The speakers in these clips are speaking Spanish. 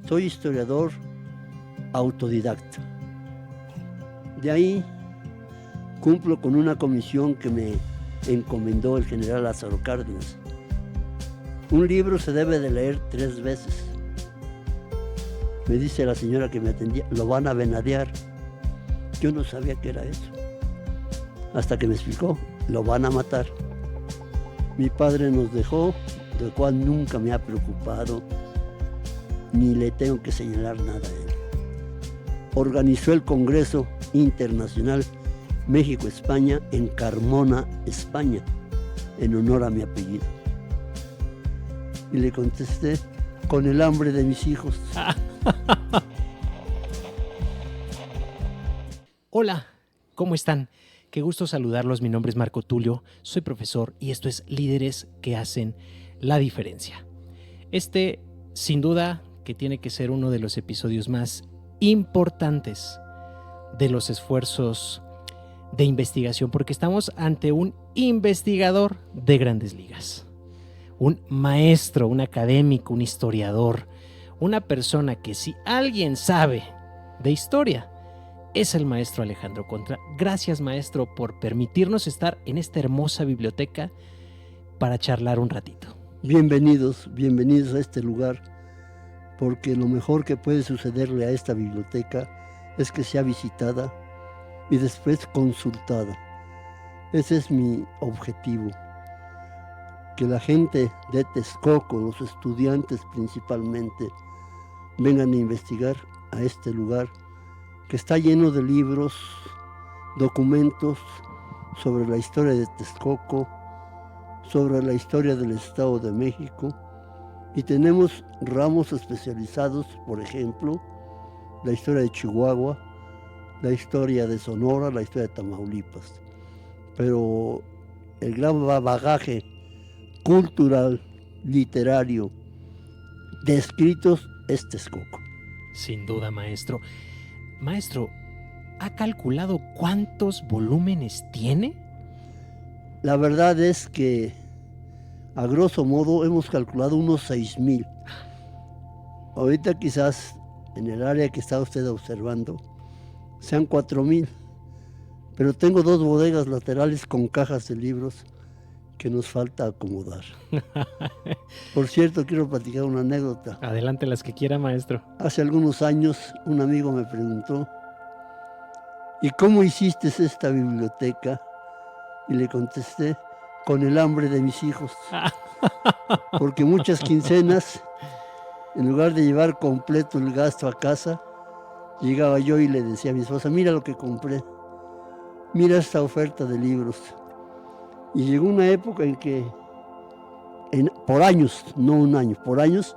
Soy historiador autodidacta. De ahí cumplo con una comisión que me encomendó el general Lázaro Cárdenas. Un libro se debe de leer 3 veces. Me dice la señora que me atendía, lo van a venadear. Yo no sabía qué era eso. Hasta que me explicó, lo van a matar. Mi padre nos dejó, del cual nunca me ha preocupado, ni le tengo que señalar nada a él. Organizó el Congreso Internacional México-España en Carmona, España, en honor a mi apellido. Y le contesté, con el hambre de mis hijos. Hola, ¿cómo están? Qué gusto saludarlos, mi nombre es Marco Tulio, soy profesor y esto es Líderes que hacen la diferencia. Este, sin duda, que tiene que ser uno de los episodios más importantes de los esfuerzos de investigación, porque estamos ante un investigador de grandes ligas, un maestro, un académico, un historiador, una persona que si alguien sabe de historia, es el maestro Alejandro Contra. Gracias, maestro, por permitirnos estar en esta hermosa biblioteca para charlar un ratito. Bienvenidos a este lugar, porque lo mejor que puede sucederle a esta biblioteca es que sea visitada y después consultada. Ese es mi objetivo, que la gente de Texcoco, los estudiantes principalmente, vengan a investigar a este lugar que está lleno de libros, documentos sobre la historia de Texcoco, sobre la historia del Estado de México, y tenemos ramos especializados, por ejemplo, la historia de Chihuahua, la historia de Sonora, la historia de Tamaulipas. Pero el gran bagaje cultural, literario, de escritos es Texcoco. Sin duda, maestro. Maestro, ¿ha calculado cuántos volúmenes tiene? La verdad es que, a grosso modo, hemos calculado unos 6,000. Ahorita quizás, en el área que está usted observando, sean 4,000. Pero tengo 2 bodegas laterales con cajas de libros que nos falta acomodar. Por cierto, quiero platicar una anécdota. Adelante las que quiera, maestro. Hace algunos años un amigo me preguntó, ¿y cómo hiciste esta biblioteca? Y le contesté, con el hambre de mis hijos. Porque muchas quincenas, en lugar de llevar completo el gasto a casa, llegaba yo y le decía a mi esposa, mira lo que compré, mira esta oferta de libros. Y llegó una época en que, por años, no un año, por años,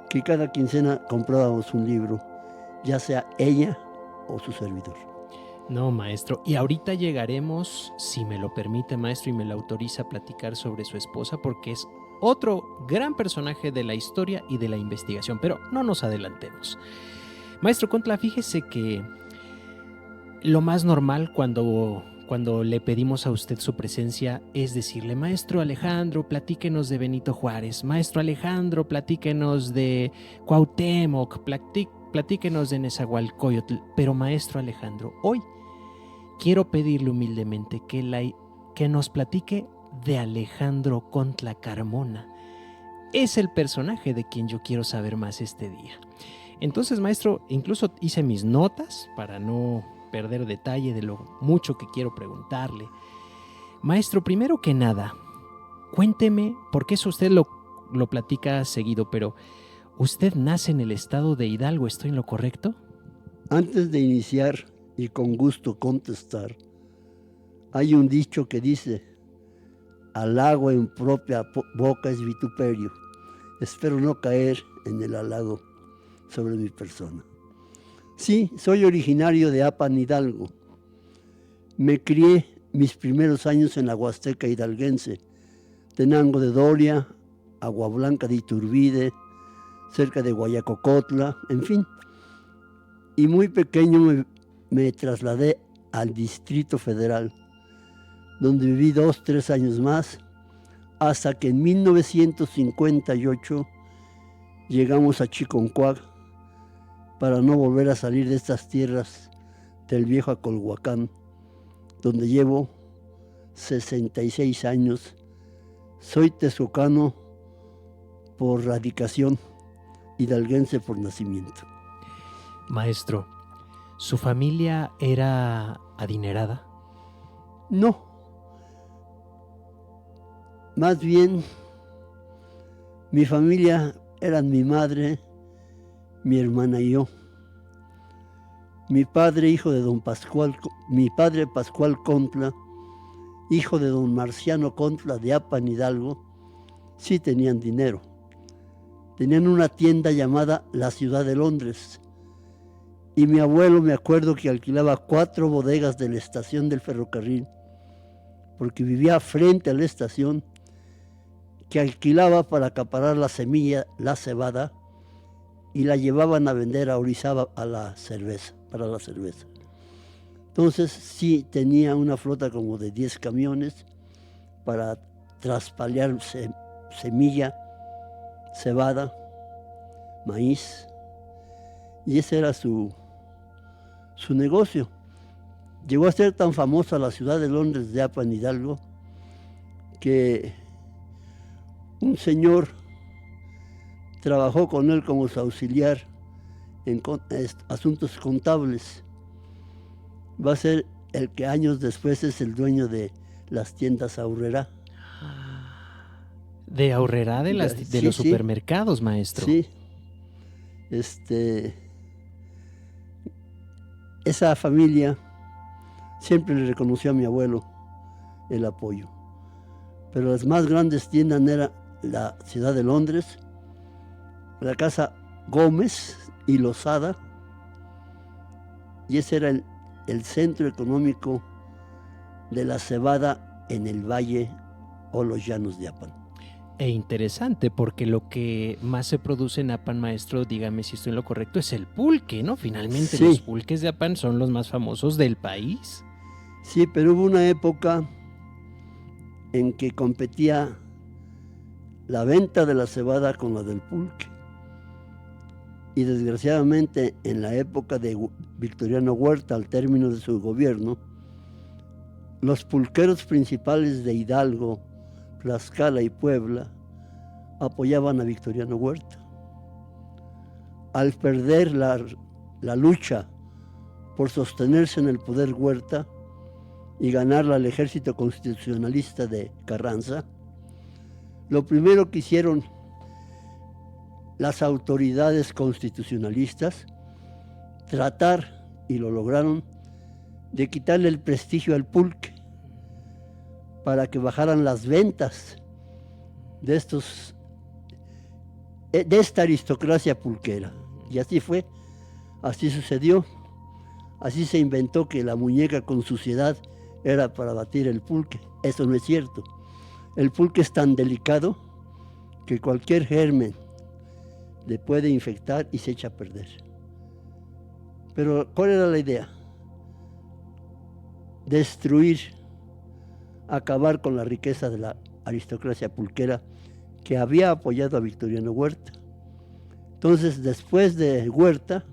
que cada quincena comprábamos un libro, ya sea ella o su servidor. No, maestro. Y ahorita llegaremos, si me lo permite, maestro, y me lo autoriza a platicar sobre su esposa, porque es otro gran personaje de la historia y de la investigación. Pero no nos adelantemos. Maestro Contra, fíjese que lo más normal cuando le pedimos a usted su presencia es decirle, maestro Alejandro, platíquenos de Benito Juárez, maestro Alejandro, platíquenos de Cuauhtémoc, platíquenos de Nezahualcóyotl. Pero maestro Alejandro, hoy quiero pedirle humildemente que nos platique de Alejandro Contra Carmona. Es el personaje de quien yo quiero saber más este día. Entonces, maestro, incluso hice mis notas para no perder detalle de lo mucho que quiero preguntarle. Maestro, primero que nada, cuénteme, porque eso usted lo platica seguido, pero ¿usted nace en el estado de Hidalgo? ¿Estoy en lo correcto? Antes de iniciar y con gusto contestar, hay un dicho que dice, halago en propia boca es vituperio. Espero no caer en el halago sobre mi persona. Sí, soy originario de Apan, Hidalgo. Me crié mis primeros años en la Huasteca hidalguense, Tenango de Doria, Agua Blanca de Iturbide, cerca de Guayacocotla, en fin. Y muy pequeño me trasladé al Distrito Federal, donde viví 2-3 años más, hasta que en 1958 llegamos a Chiconcuac, para no volver a salir de estas tierras del viejo Acolhuacán, donde llevo 66 años. Soy texcocano por radicación, hidalguense por nacimiento. Maestro, ¿su familia era adinerada? No, más bien mi familia eran mi madre, mi hermana y yo. Mi padre, hijo de don Pascual, mi padre Pascual Contla, hijo de don Marciano Contla de Apan Hidalgo, sí tenían dinero. Tenían una tienda llamada La Ciudad de Londres. Y mi abuelo, me acuerdo que alquilaba 4 bodegas de la estación del ferrocarril, porque vivía frente a la estación, que alquilaba para acaparar la semilla, la cebada, y la llevaban a vender a Orizaba a la cerveza, para la cerveza. Entonces sí tenía una flota como de 10 camiones para traspalear semilla, cebada, maíz, y ese era su negocio. Llegó a ser tan famosa la Ciudad de Londres de Apan Hidalgo que un señor trabajó con él como su auxiliar en asuntos contables. Va a ser el que años después es el dueño de las tiendas Aurrerá. De Aurrerá, de los supermercados, maestro. Sí. Esa familia siempre le reconoció a mi abuelo el apoyo. Pero las más grandes tiendas eran la Ciudad de Londres, la Casa Gómez y Lozada, y ese era el centro económico de la cebada en el valle o los llanos de Apan. E interesante, porque lo que más se produce en Apan, maestro, dígame si estoy en lo correcto, es el pulque, ¿no? Finalmente, sí, los pulques de Apan son los más famosos del país. Sí, pero hubo una época en que competía la venta de la cebada con la del pulque. Y desgraciadamente, en la época de Victoriano Huerta, al término de su gobierno, los pulqueros principales de Hidalgo, Tlaxcala y Puebla apoyaban a Victoriano Huerta. Al perder la lucha por sostenerse en el poder Huerta y ganarla al ejército constitucionalista de Carranza, lo primero que hicieron las autoridades constitucionalistas, tratar, y lo lograron, de quitarle el prestigio al pulque para que bajaran las ventas de esta aristocracia pulquera. Y así fue, así sucedió, así se inventó que la muñeca con suciedad era para batir el pulque. Eso no es cierto. El pulque es tan delicado que cualquier germen le puede infectar y se echa a perder. Pero ¿cuál era la idea? Destruir, acabar con la riqueza de la aristocracia pulquera que había apoyado a Victoriano Huerta. Entonces, después de Huerta,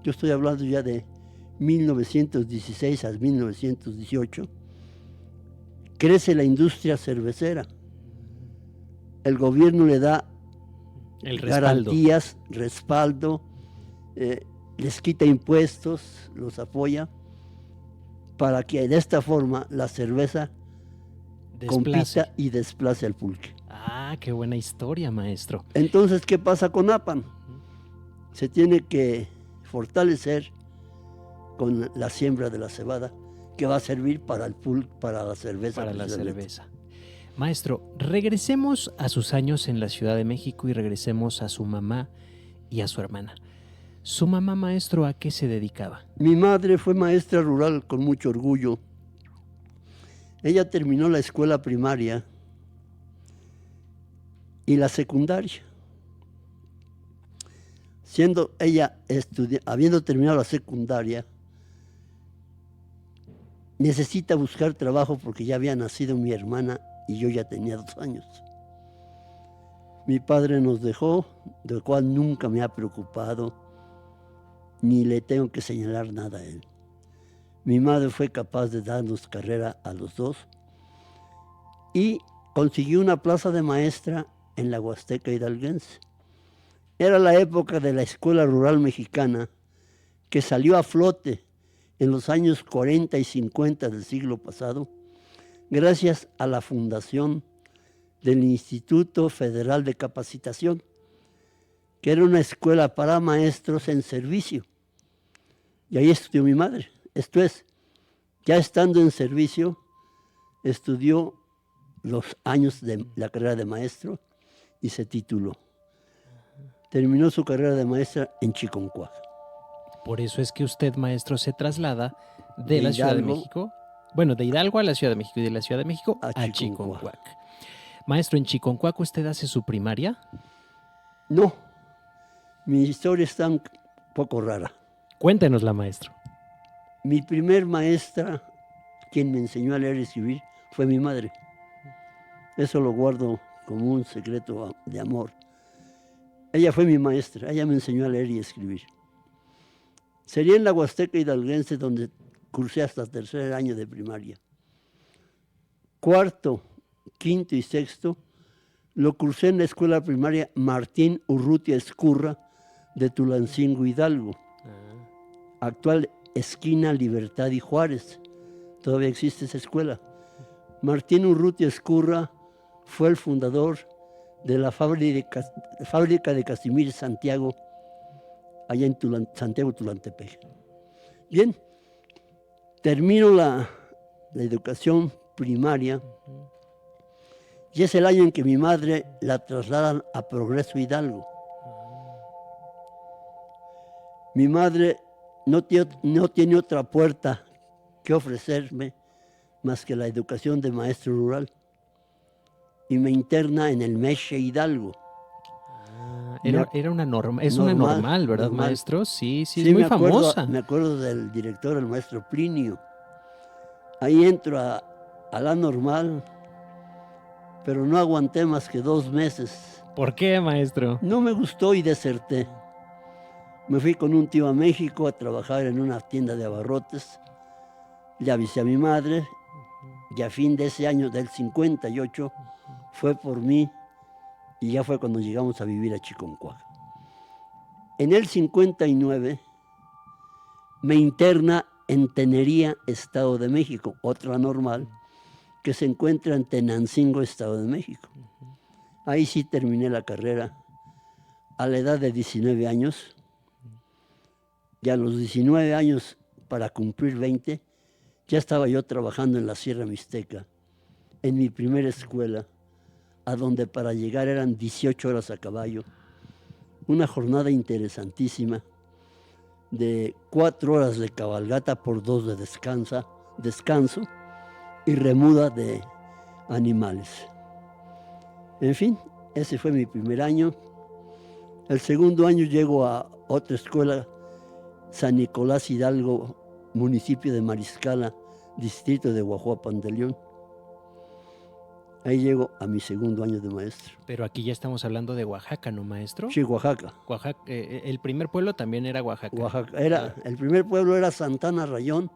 yo estoy hablando ya de 1916 a 1918, crece la industria cervecera. El gobierno le da garantías, respaldo, les quita impuestos, los apoya, para que de esta forma la cerveza compita y desplace al pulque. Ah, qué buena historia, maestro. Entonces, ¿qué pasa con Apan? Se tiene que fortalecer con la siembra de la cebada, que va a servir para el pulque, para la cerveza. Para la cerveza. Maestro, regresemos a sus años en la Ciudad de México y regresemos a su mamá y a su hermana. ¿Su mamá, maestro, a qué se dedicaba? Mi madre fue maestra rural con mucho orgullo. Ella terminó la escuela primaria y la secundaria. Siendo ella habiendo terminado la secundaria, necesita buscar trabajo porque ya había nacido mi hermana y yo ya tenía 2 años. Mi padre nos dejó, del cual nunca me ha preocupado. ni le tengo que señalar nada a él. Mi madre fue capaz de darnos carrera a los dos y consiguió una plaza de maestra en la Huasteca hidalguense. Era la época de la Escuela Rural Mexicana, que salió a flote en los años 40 y 50 del siglo pasado, gracias a la fundación del Instituto Federal de Capacitación, que era una escuela para maestros en servicio. Y ahí estudió mi madre. Esto es, ya estando en servicio, estudió los años de la carrera de maestro y se tituló. Terminó su carrera de maestra en Chiconcuac. Por eso es que usted, maestro, se traslada de la Ciudad de México, bueno, de Hidalgo a la Ciudad de México y de la Ciudad de México a Chiconcuac. Maestro, ¿en Chiconcuac usted hace su primaria? No, mi historia está un poco rara. Cuéntenosla, maestro. Mi primer maestra, quien me enseñó a leer y escribir, fue mi madre. Eso lo guardo como un secreto de amor. Ella fue mi maestra, ella me enseñó a leer y escribir. Sería en la Huasteca hidalguense donde cursé hasta tercer año de primaria. Cuarto, quinto y sexto lo cursé en la escuela primaria Martín Urrutia Escurra de Tulancingo, Hidalgo. Actual esquina Libertad y Juárez. Todavía existe esa escuela. Martín Urrutia Escurra fue el fundador de la fábrica de Casimir Santiago, allá en Santiago Tulantepec. Bien, termino la educación primaria y es el año en que mi madre la trasladan a Progreso Hidalgo. Mi madre no tiene otra puerta que ofrecerme más que la educación de maestro rural y me interna en el Meche Hidalgo. Era una es una normal, ¿verdad, normal. Maestro? Sí, es muy famosa. Me acuerdo del director, el maestro Plinio. Ahí entro a la normal, pero no aguanté más que 2 meses. ¿Por qué, maestro? No me gustó y deserté. Me fui con un tío a México a trabajar en una tienda de abarrotes. Le avisé a mi madre y a fin de ese año, del 58, fue por mí y ya fue cuando llegamos a vivir a Chiconcuac. En el 59 me interna en Tenería, Estado de México, otra normal, que se encuentra en Tenancingo, Estado de México. Ahí sí terminé la carrera a la edad de 19 años. Y a los 19 años, para cumplir 20, ya estaba yo trabajando en la Sierra Mixteca, en mi primera escuela, a donde para llegar eran 18 horas a caballo. Una jornada interesantísima de 4 horas de cabalgata por 2 de descanso y remuda de animales. En fin, ese fue mi primer año. El segundo año llego a otra escuela, San Nicolás Hidalgo, municipio de Mariscala, distrito de Guajuapan de León. Ahí llego a mi segundo año de maestro. Pero aquí ya estamos hablando de Oaxaca, ¿no, maestro? Sí, Oaxaca. El primer pueblo también era Oaxaca. El primer pueblo era Santana Rayón,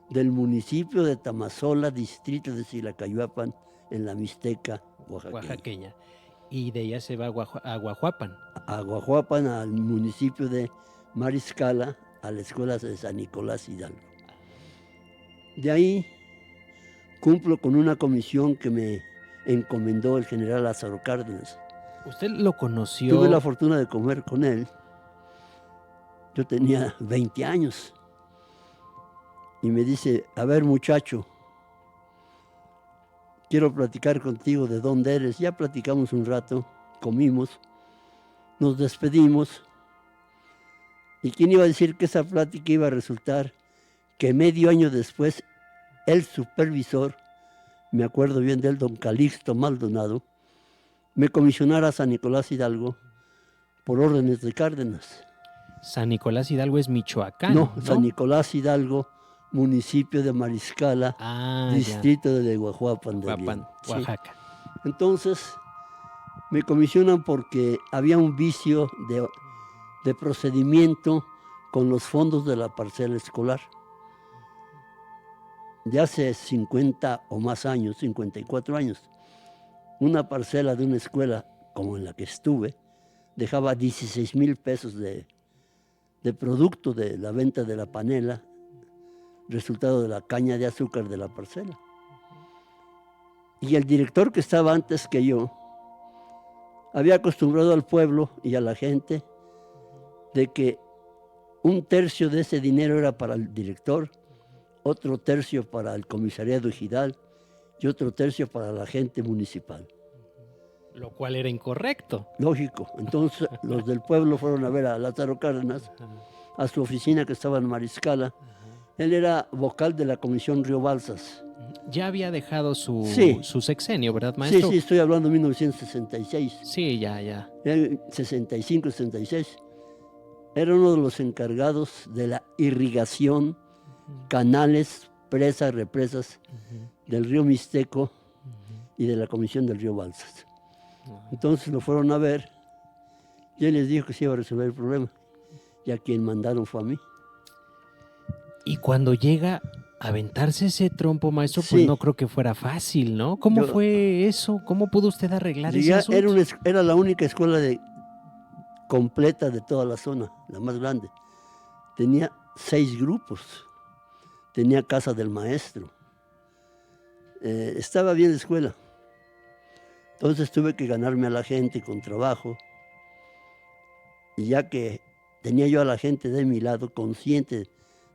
del municipio de Tamazola, distrito de Silacayuapan, en la Mixteca oaxaqueña. Y de ella se va a Guajuapan. A Guajuapan, al municipio de Mariscala, a la escuela de San Nicolás Hidalgo. De ahí cumplo con una comisión que me encomendó el general Lázaro Cárdenas. ¿Usted lo conoció? Tuve la fortuna de comer con él. Yo tenía 20 años. Y me dice, a ver, muchacho, quiero platicar contigo de dónde eres. Ya platicamos un rato, comimos, nos despedimos. ¿Y quién iba a decir que esa plática iba a resultar que medio año después el supervisor, me acuerdo bien de él, don Calixto Maldonado, me comisionara a San Nicolás Hidalgo por órdenes de Cárdenas? San Nicolás Hidalgo es Michoacán, ¿no? San Nicolás Hidalgo, municipio de Mariscala, distrito de Guajuapan de León. Oaxaca. Sí. Entonces, me comisionan porque había un vicio de procedimiento con los fondos de la parcela escolar. De hace 50 o más años, 54 años, una parcela de una escuela como en la que estuve, dejaba 16,000 pesos de producto de la venta de la panela, resultado de la caña de azúcar de la parcela. Y el director que estaba antes que yo, había acostumbrado al pueblo y a la gente de que un tercio de ese dinero era para el director, otro tercio para el comisariado ejidal y otro tercio para la gente municipal. Lo cual era incorrecto. Lógico. Entonces los del pueblo fueron a ver a Lázaro Cárdenas, a su oficina que estaba en Mariscala. Él era vocal de la Comisión Río Balsas. Ya había dejado su sexenio, ¿verdad, Sí, maestro? sí, estoy hablando de 1966. Sí, ya. 65, 66. Era uno de los encargados de la irrigación, canales, presas, represas del río Mixteco y de la Comisión del Río Balsas. Entonces lo fueron a ver y él les dijo que se iba a resolver el problema. Y a quien mandaron fue a mí. Y cuando llega a aventarse ese trompo, maestro, Sí. pues no creo que fuera fácil, ¿no? ¿Cómo fue eso? ¿Cómo pudo usted arreglar ese asunto? Era la única escuela completa de toda la zona, la más grande. Tenía 6 grupos. Tenía casa del maestro. Estaba bien la escuela. Entonces tuve que ganarme a la gente con trabajo. Y ya que tenía yo a la gente de mi lado, consciente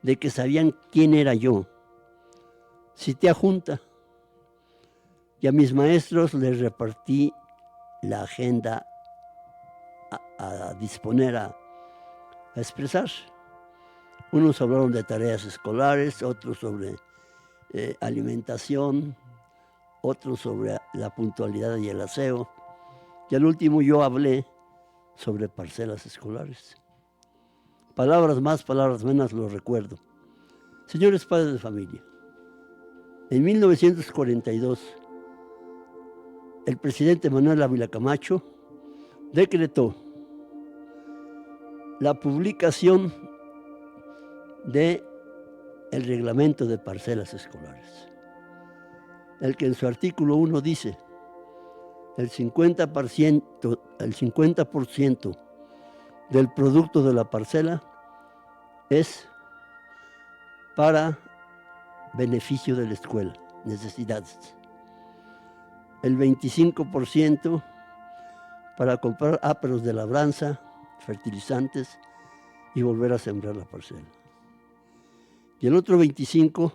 de que sabían quién era yo, cité a junta y a mis maestros les repartí la agenda a disponer, a expresar. Unos hablaron de tareas escolares, otros sobre alimentación, otros sobre la puntualidad y el aseo. Y al último yo hablé sobre parcelas escolares. Palabras más, palabras menos, lo recuerdo. Señores padres de familia, en 1942, el presidente Manuel Ávila Camacho decretó la publicación del reglamento de parcelas escolares, el que en su artículo 1 dice el 50% del producto de la parcela es para beneficio de la escuela, necesidades. El 25% para comprar áperos de labranza, fertilizantes y volver a sembrar la parcela. Y el otro 25%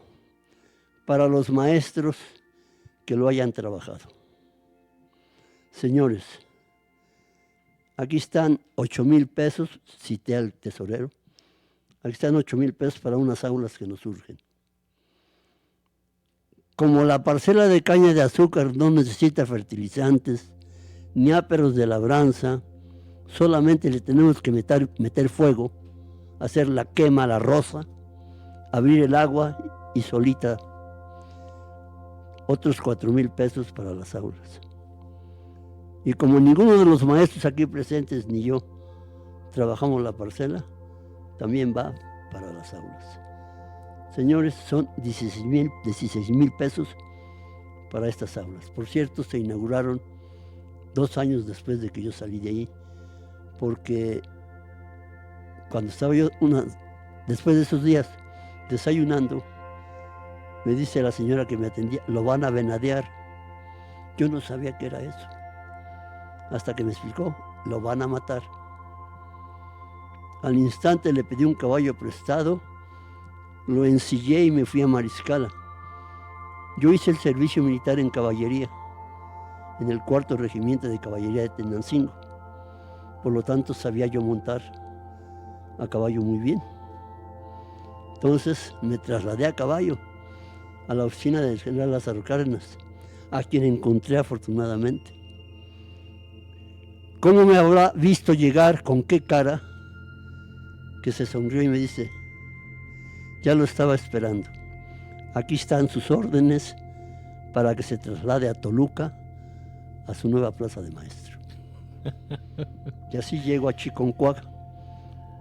para los maestros que lo hayan trabajado. Señores, aquí están 8,000 pesos, cité al tesorero, aquí están 8,000 pesos para unas aulas que nos surgen. Como la parcela de caña de azúcar no necesita fertilizantes, ni áperos de labranza, solamente le tenemos que meter fuego, hacer la quema, la roza, abrir el agua y solita otros 4,000 pesos para las aulas. Y como ninguno de los maestros aquí presentes ni yo trabajamos la parcela, también va para las aulas. Señores, son 16,000 pesos para estas aulas. Por cierto, se inauguraron 2 años después de que yo salí de ahí, porque cuando estaba yo, después de esos días, desayunando, me dice la señora que me atendía, lo van a venadear. Yo no sabía qué era eso, hasta que me explicó, lo van a matar. Al instante le pedí un caballo prestado, lo ensillé y me fui a Mariscala. Yo hice el servicio militar en caballería, en el 4º Regimiento de Caballería de Tenancingo. Por lo tanto, sabía yo montar a caballo muy bien. Entonces me trasladé a caballo a la oficina del general Lázaro Cárdenas, a quien encontré afortunadamente. ¿Cómo me habrá visto llegar? ¿Con qué cara? Que se sonrió y me dice, ya lo estaba esperando. Aquí están sus órdenes para que se traslade a Toluca, a su nueva plaza de maestro. Y así llego a Chiconcuac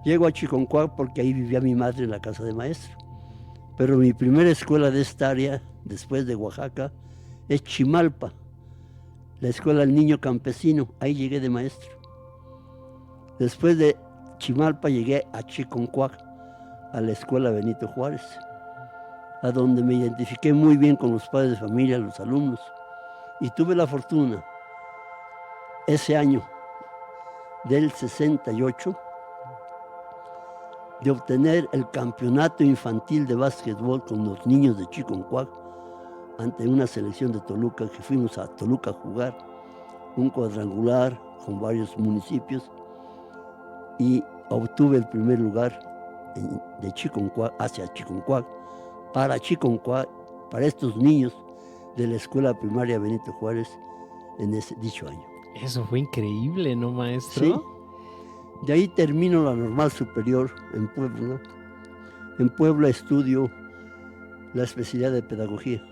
Llego a Chiconcuac porque ahí vivía mi madre en la casa de maestro. Pero mi primera escuela de esta área, después de Oaxaca, es Chimalpa, la escuela del niño campesino. Ahí llegué de maestro. Después de Chimalpa llegué a Chiconcuac, a la escuela Benito Juárez, a donde me identifiqué muy bien con los padres de familia, los alumnos. Y tuve la fortuna, ese año del 68, de obtener el campeonato infantil de básquetbol con los niños de Chiconcuac ante una selección de Toluca, que fuimos a Toluca a jugar un cuadrangular con varios municipios y obtuve el primer lugar de Chiconcuac hacia Chiconcuac, para Chiconcuac, para estos niños de la escuela primaria Benito Juárez en dicho año. Eso fue increíble, ¿no, maestro? Sí. De ahí termino la normal superior en Puebla. En Puebla estudio la especialidad de pedagogía.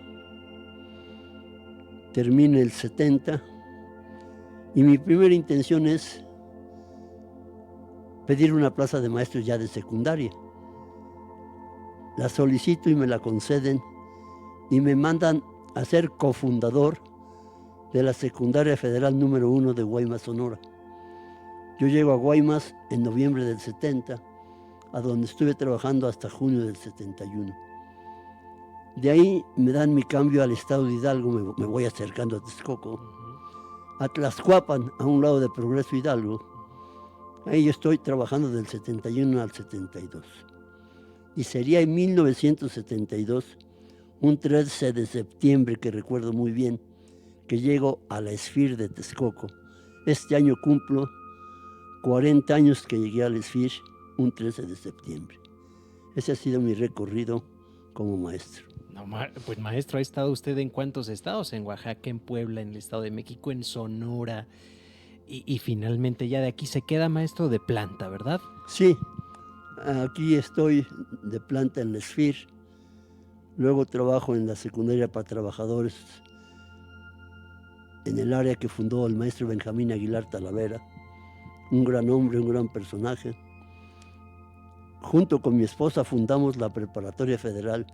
Termino el 70 y mi primera intención es pedir una plaza de maestro ya de secundaria. La solicito y me la conceden y me mandan a ser cofundador de la secundaria federal número 1 de Guaymas, Sonora. Yo llego a Guaymas en noviembre del 70, a donde estuve trabajando hasta junio del 71. De ahí me dan mi cambio al estado de Hidalgo, me voy acercando a Texcoco, a Tlaxcuapan, a un lado de Progreso Hidalgo. Ahí yo estoy trabajando del 71 al 72. Y sería en 1972, un 13 de septiembre, que recuerdo muy bien, que llego a la SFIR de Texcoco. Este año cumplo 40 años que llegué al SFIR, un 13 de septiembre. Ese ha sido mi recorrido como maestro. No, pues maestro, ¿ha estado usted en cuántos estados? En Oaxaca, en Puebla, en el Estado de México, en Sonora. Y finalmente ya de aquí se queda maestro de planta, ¿verdad? Sí, aquí estoy de planta en la SFIR. Luego trabajo en la secundaria para trabajadores en el área que fundó el maestro Benjamín Aguilar Talavera. Un gran hombre, un gran personaje. Junto con mi esposa fundamos la Preparatoria Federal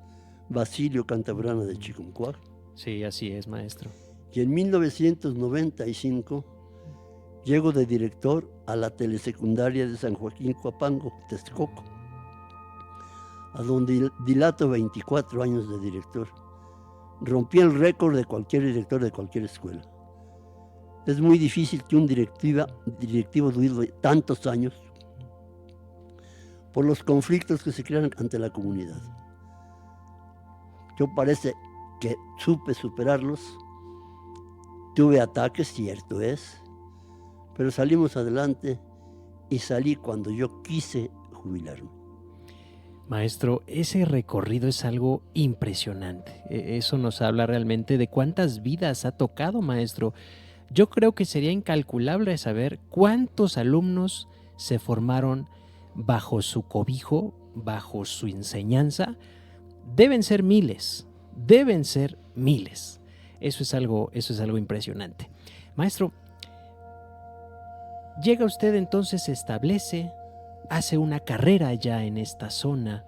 Basilio Cantabrana de Chiconcuac. Sí, así es, maestro. Y en 1995 llego de director a la telesecundaria de San Joaquín Coapango, Texcoco, a donde dilato 24 años de director. Rompí el récord de cualquier director de cualquier escuela. Es muy difícil que un directivo dure tantos años por los conflictos que se crean ante la comunidad. Yo parece que supe superarlos. Tuve ataques, cierto es, pero salimos adelante y salí cuando yo quise jubilarme. Maestro, ese recorrido es algo impresionante. Eso nos habla realmente de cuántas vidas ha tocado, maestro. Yo creo que sería incalculable saber cuántos alumnos se formaron bajo su cobijo, bajo su enseñanza. Deben ser miles, deben ser miles. Eso es algo impresionante. Maestro, llega usted entonces, se establece, hace una carrera ya en esta zona,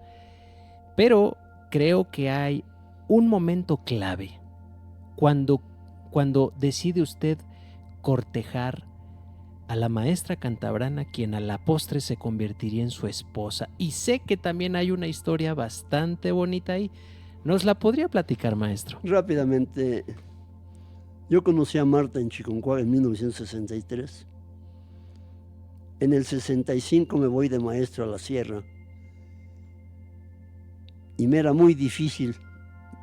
pero creo que hay un momento clave cuando decide usted cortejar a la maestra cantabrana, quien a la postre se convertiría en su esposa. Y sé que también hay una historia bastante bonita ahí. ¿Nos la podría platicar, maestro? Rápidamente, yo conocí a Marta en Chiconcuac en 1963. En el 65 me voy de maestro a la sierra y me era muy difícil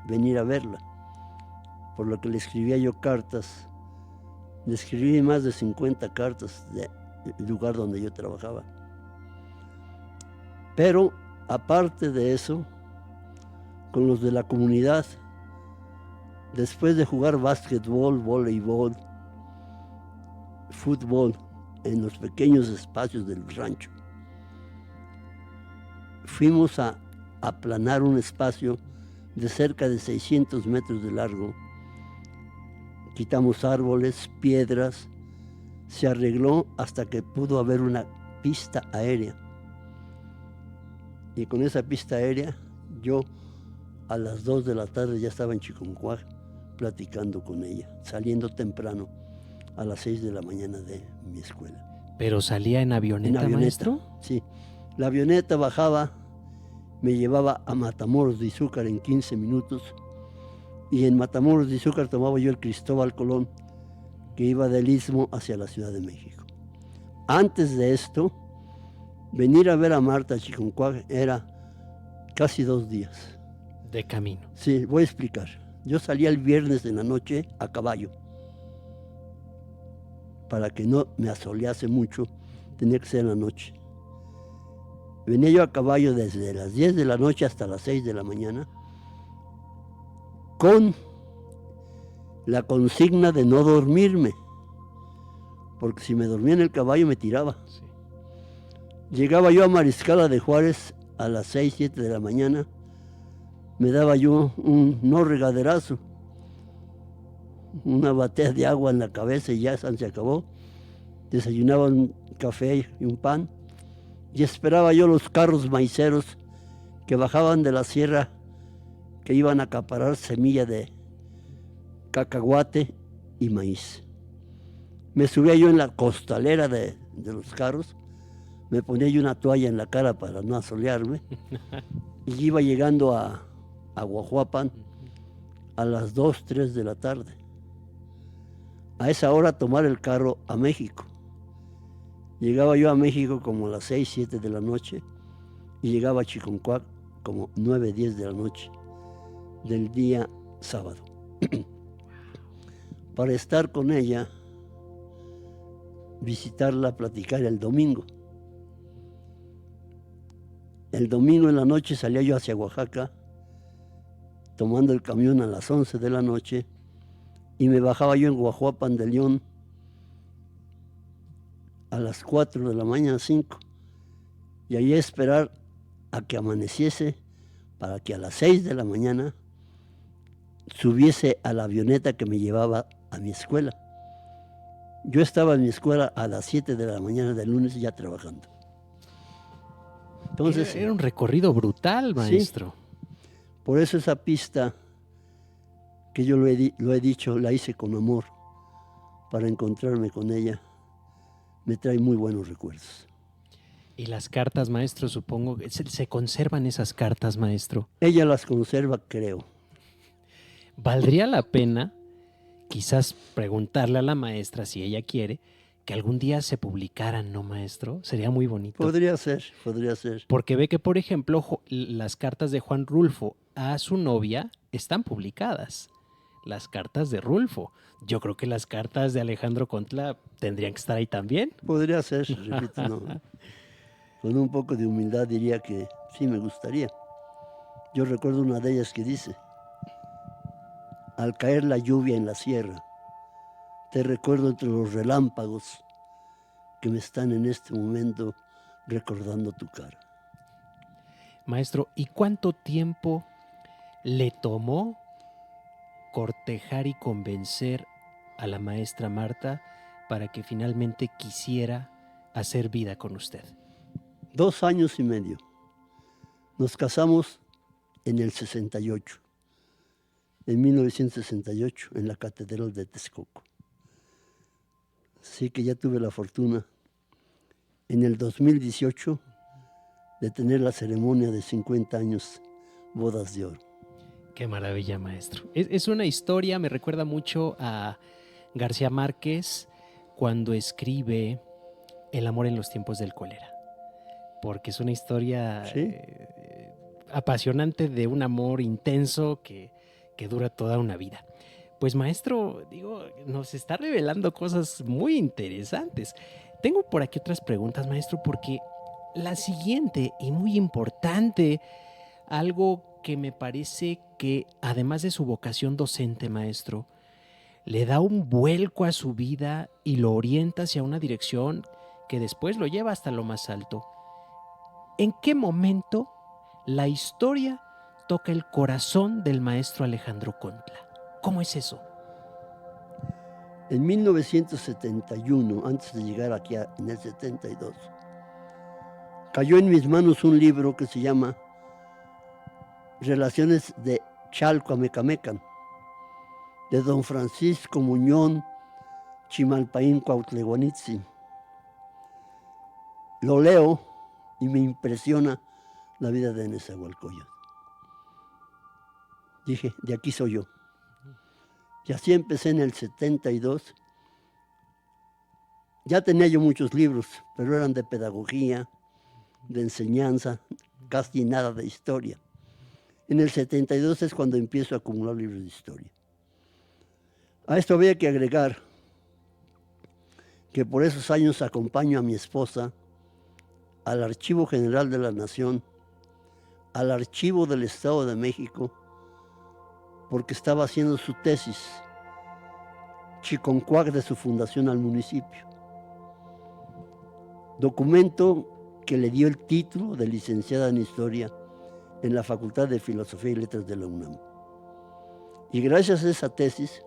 venir a verla, por lo que le escribía yo cartas. Le escribí más de 50 cartas del lugar donde yo trabajaba. Pero aparte de eso, con los de la comunidad, después de jugar básquetbol, voleibol, fútbol en los pequeños espacios del rancho, fuimos a aplanar un espacio de cerca de 600 metros de largo. Quitamos árboles, piedras, se arregló hasta que pudo haber una pista aérea. Y con esa pista aérea, yo a las 2 de la tarde ya estaba en Chiconcuac platicando con ella, saliendo temprano a las 6 de la mañana de mi escuela. ¿Pero salía en avioneta, maestro? Sí. La avioneta bajaba, me llevaba a Matamoros de Izúcar en 15 minutos y en Matamoros de Izúcar tomaba yo el Cristóbal Colón que iba del Istmo hacia la Ciudad de México. Antes de esto, venir a ver a Marta a Chiconcuac era casi 2 días. De camino. Sí, voy a explicar. Yo salía el viernes en la noche a caballo. Para que no me asolease mucho, tenía que ser en la noche. Venía yo a caballo desde las 10 de la noche hasta las 6 de la mañana, con la consigna de no dormirme, porque si me dormía en el caballo me tiraba. Sí. Llegaba yo a Mariscala de Juárez a las 6, 7 de la mañana, me daba yo un no regaderazo, una batea de agua en la cabeza y ya se acabó. Desayunaba un café y un pan y esperaba yo los carros maiceros que bajaban de la sierra, que iban a acaparar semilla de cacahuate y maíz. Me subía yo en la costalera de los carros, me ponía yo una toalla en la cara para no asolearme y iba llegando a Guajuapan a las 2, 3 de la tarde. A esa hora tomar el carro a México. Llegaba yo a México como a las 6, 7 de la noche y llegaba a Chiconcuac como 9, 10 de la noche del día sábado. Para estar con ella, visitarla, platicar el domingo. El domingo en la noche salía yo hacia Oaxaca, tomando el camión a las 11 de la noche, y me bajaba yo en Guajuapan de León a las 4 de la mañana, 5, y allí esperar a que amaneciese para que a las 6 de la mañana subiese a la avioneta que me llevaba a mi escuela. Yo estaba en mi escuela a las 7 de la mañana del lunes ya trabajando. Entonces, era un recorrido brutal, maestro. Sí, por eso esa pista que yo lo he dicho, la hice con amor para encontrarme con ella. Me trae muy buenos recuerdos. Y las cartas, maestro, supongo que se conservan esas cartas, maestro. Ella las conserva, creo. ¿Valdría la pena quizás preguntarle a la maestra, si ella quiere, que algún día se publicaran, ¿no, maestro? Sería muy bonito. Podría ser, podría ser. Porque ve que, por ejemplo, las cartas de Juan Rulfo a su novia están publicadas. Las cartas de Rulfo. Yo creo que las cartas de Alejandro Contla tendrían que estar ahí también. Podría ser, repito, no. Con un poco de humildad diría que sí me gustaría. Yo recuerdo una de ellas que dice: al caer la lluvia en la sierra, te recuerdo entre los relámpagos que me están en este momento recordando tu cara. Maestro, ¿y cuánto tiempo le tomó cortejar y convencer a la maestra Marta para que finalmente quisiera hacer vida con usted? 2 años y medio. Nos casamos en el 68, en 1968, en la Catedral de Texcoco. Así que ya tuve la fortuna en el 2018 de tener la ceremonia de 50 años, bodas de oro. Qué maravilla, maestro. Es una historia, me recuerda mucho a García Márquez cuando escribe El amor en los tiempos del cólera, porque es una historia ¿Sí? Apasionante de un amor intenso que dura toda una vida. Pues, maestro, digo, nos está revelando cosas muy interesantes. Tengo por aquí otras preguntas, maestro, porque la siguiente y muy importante, algo que me parece que, además de su vocación docente, maestro, le da un vuelco a su vida y lo orienta hacia una dirección que después lo lleva hasta lo más alto. ¿En qué momento la historia toca el corazón del maestro Alejandro Contla? ¿Cómo es eso? En 1971, antes de llegar aquí en el 72, cayó en mis manos un libro que se llama Relaciones de Chalco a Mecamecan, de don Francisco Muñón Chimalpaín Cuautleguanitzin. Lo leo y me impresiona la vida de Nezahualcóyotl. Dije, de aquí soy yo. Y así empecé en el 72. Ya tenía yo muchos libros, pero eran de pedagogía, de enseñanza, casi nada de historia. En el 72 es cuando empiezo a acumular libros de historia. A esto había que agregar que por esos años acompaño a mi esposa al Archivo General de la Nación, al Archivo del Estado de México, porque estaba haciendo su tesis, Chiconcuac, de su fundación al municipio. Documento que le dio el título de licenciada en Historia en la Facultad de Filosofía y Letras de la UNAM. Y gracias a esa tesis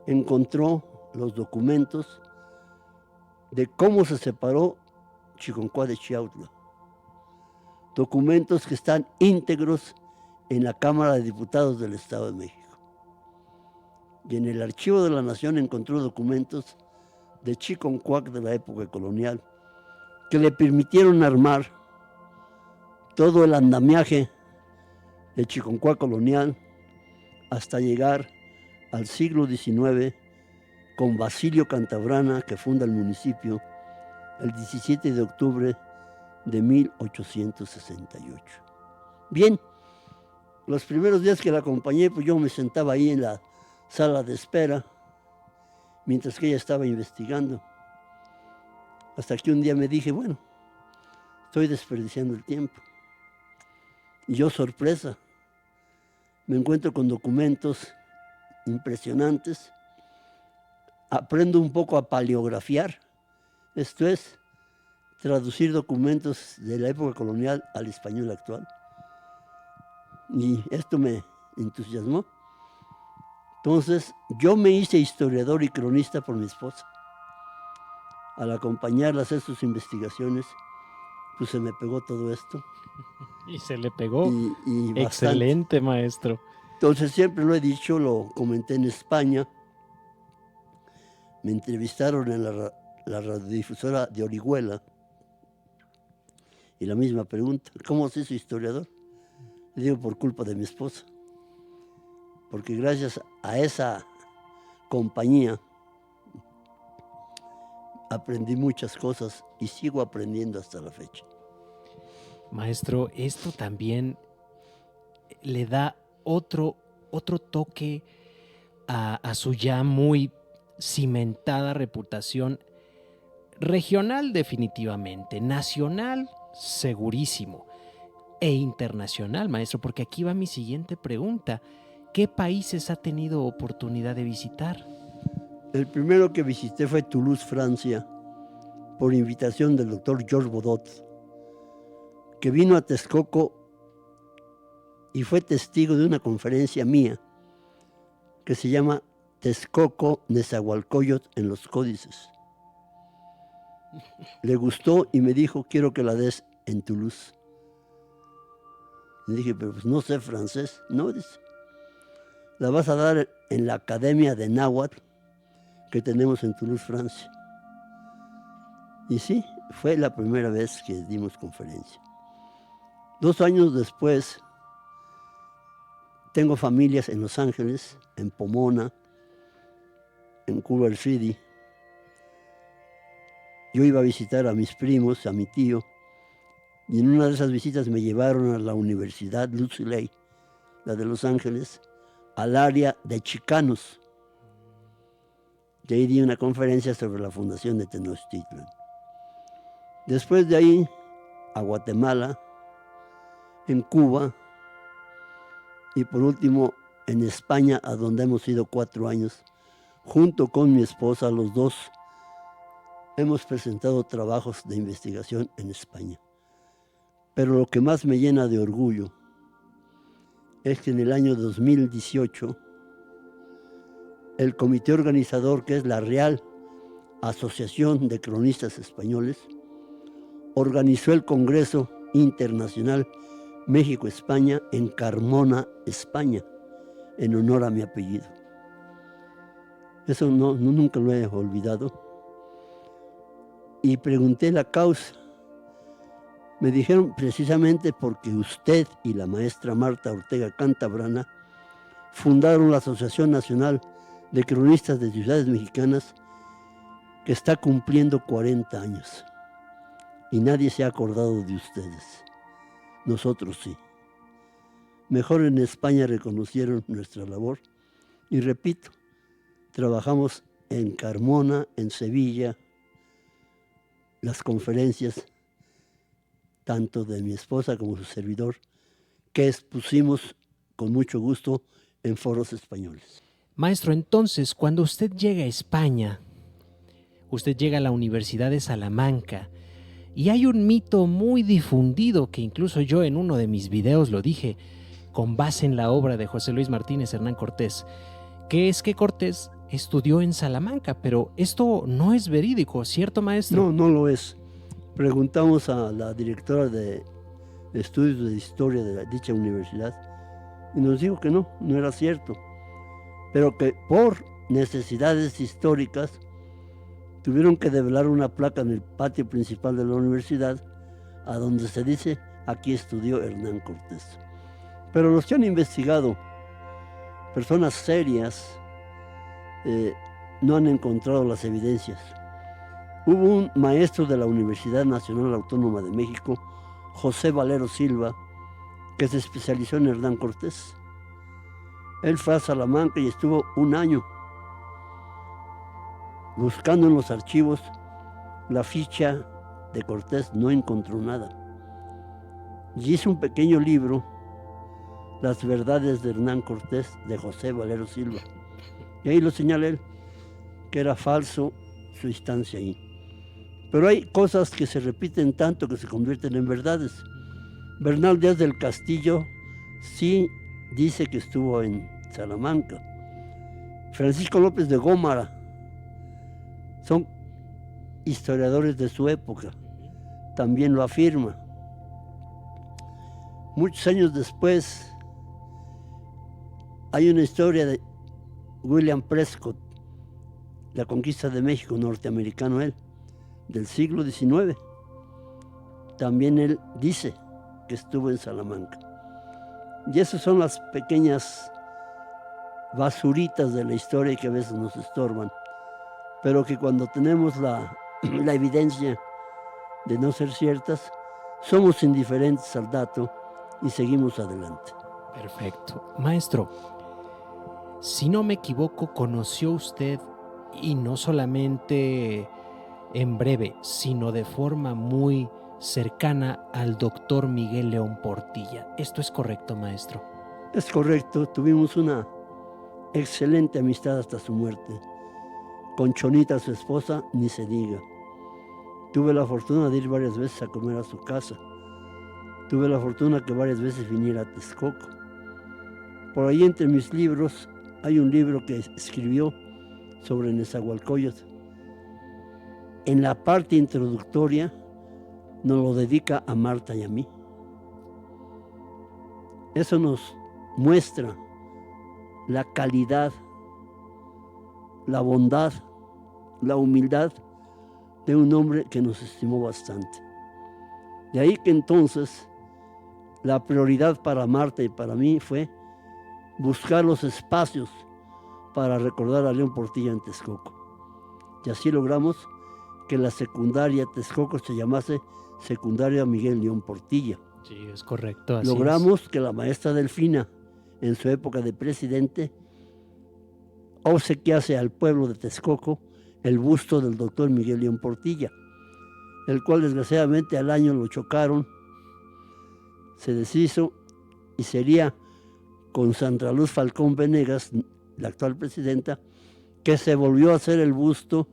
encontró los documentos de cómo se separó Chiconcuac de Chiautla. Documentos que están íntegros en la Cámara de Diputados del Estado de México. Y en el Archivo de la Nación encontró documentos de Chiconcuac de la época colonial que le permitieron armar todo el andamiaje de Chiconcuac colonial hasta llegar al siglo XIX con Basilio Cantabrana, que funda el municipio el 17 de octubre de 1868. Bien, los primeros días que la acompañé, pues yo me sentaba ahí en la sala de espera, mientras que ella estaba investigando. Hasta que un día me dije, bueno, estoy desperdiciando el tiempo. Y yo, sorpresa, me encuentro con documentos impresionantes, aprendo un poco a paleografiar, esto es, traducir documentos de la época colonial al español actual. Y esto me entusiasmó. Entonces, yo me hice historiador y cronista por mi esposa. Al acompañarla a hacer sus investigaciones, pues se me pegó todo esto. Y se le pegó. Y excelente, maestro. Entonces, siempre lo he dicho, lo comenté en España. Me entrevistaron en la radiodifusora de Orihuela. Y la misma pregunta, ¿cómo se hizo historiador? Le digo, por culpa de mi esposa. Porque gracias a esa compañía aprendí muchas cosas y sigo aprendiendo hasta la fecha. Maestro, esto también le da otro toque a su ya muy cimentada reputación regional, definitivamente, nacional, segurísimo, e internacional, maestro, porque aquí va mi siguiente pregunta. ¿Qué países ha tenido oportunidad de visitar? El primero que visité fue Toulouse, Francia, por invitación del doctor Georges Bodot, que vino a Texcoco y fue testigo de una conferencia mía que se llama Texcoco Nezahualcóyotl en los Códices. Le gustó y me dijo, quiero que la des en Toulouse. Le dije, pero pues no sé francés. No, dice, la vas a dar en la Academia de Náhuatl que tenemos en Toulouse, Francia. Y sí, fue la primera vez que dimos conferencia. 2 años después, tengo familias en Los Ángeles, en Pomona, en Culver City. Yo iba a visitar a mis primos, a mi tío, y en una de esas visitas me llevaron a la Universidad Lucy, la de Los Ángeles, al área de Chicanos. De ahí di una conferencia sobre la fundación de Tenochtitlan. Después de ahí, a Guatemala, en Cuba, y por último, en España, a donde hemos ido 4 años, junto con mi esposa, los dos, hemos presentado trabajos de investigación en España. Pero lo que más me llena de orgullo es que en el año 2018, el comité organizador, que es la Real Asociación de Cronistas Españoles, organizó el Congreso Internacional México-España en Carmona, España, en honor a mi apellido. Eso nunca lo he olvidado. Y pregunté la causa. Me dijeron precisamente porque usted y la maestra Marta Ortega Cantabrana fundaron la Asociación Nacional de Cronistas de Ciudades Mexicanas, que está cumpliendo 40 años. Y nadie se ha acordado de ustedes. Nosotros sí. Mejor en España reconocieron nuestra labor. Y repito, trabajamos en Carmona, en Sevilla, las conferencias, tanto de mi esposa como su servidor, que expusimos con mucho gusto en foros españoles. Maestro, entonces, cuando usted llega a España, usted llega a la Universidad de Salamanca, y hay un mito muy difundido que incluso yo en uno de mis videos lo dije, con base en la obra de José Luis Martínez Hernán Cortés, que es que Cortés estudió en Salamanca, pero esto no es verídico, ¿cierto, maestro? No, no lo es. Preguntamos a la directora de estudios de historia de dicha universidad y nos dijo que no era cierto, pero que por necesidades históricas tuvieron que develar una placa en el patio principal de la universidad a donde se dice: aquí estudió Hernán Cortés. Pero los que han investigado, personas serias, no han encontrado las evidencias. Hubo un maestro de la Universidad Nacional Autónoma de México, José Valero Silva, que se especializó en Hernán Cortés. Él fue a Salamanca y estuvo un año buscando en los archivos la ficha de Cortés. No encontró nada. Y hizo un pequeño libro, Las verdades de Hernán Cortés, de José Valero Silva. Y ahí lo señala él, que era falso su instancia ahí. Pero hay cosas que se repiten tanto que se convierten en verdades. Bernal Díaz del Castillo sí dice que estuvo en Salamanca. Francisco López de Gómara, son historiadores de su época, también lo afirma. Muchos años después, hay una historia de William Prescott, la conquista de México, norteamericano él, del siglo XIX. También él dice que estuvo en Salamanca. Y esas son las pequeñas basuritas de la historia que a veces nos estorban, pero que cuando tenemos la evidencia de no ser ciertas, somos indiferentes al dato y seguimos adelante. Perfecto. Maestro, si no me equivoco, conoció usted, y no solamente en breve, sino de forma muy cercana, al doctor Miguel León Portilla. ¿Esto es correcto, maestro? Es correcto. Tuvimos una excelente amistad hasta su muerte. Con Chonita, su esposa, ni se diga. Tuve la fortuna de ir varias veces a comer a su casa. Tuve la fortuna que varias veces viniera a Texcoco. Por ahí entre mis libros hay un libro que escribió sobre Nezahualcóyotl. En la parte introductoria nos lo dedica a Marta y a mí. Eso nos muestra la calidad, la bondad, la humildad de un hombre que nos estimó bastante. De ahí que entonces la prioridad para Marta y para mí fue buscar los espacios para recordar a León Portilla en Texcoco. Y así logramos que la secundaria Texcoco se llamase Secundaria Miguel León Portilla. Sí, es correcto. Así logramos que la maestra Delfina, en su época de presidente, obsequiase al pueblo de Texcoco el busto del doctor Miguel León Portilla, el cual desgraciadamente al año lo chocaron, se deshizo y sería con Sandra Luz Falcón Venegas, la actual presidenta, que se volvió a hacer el busto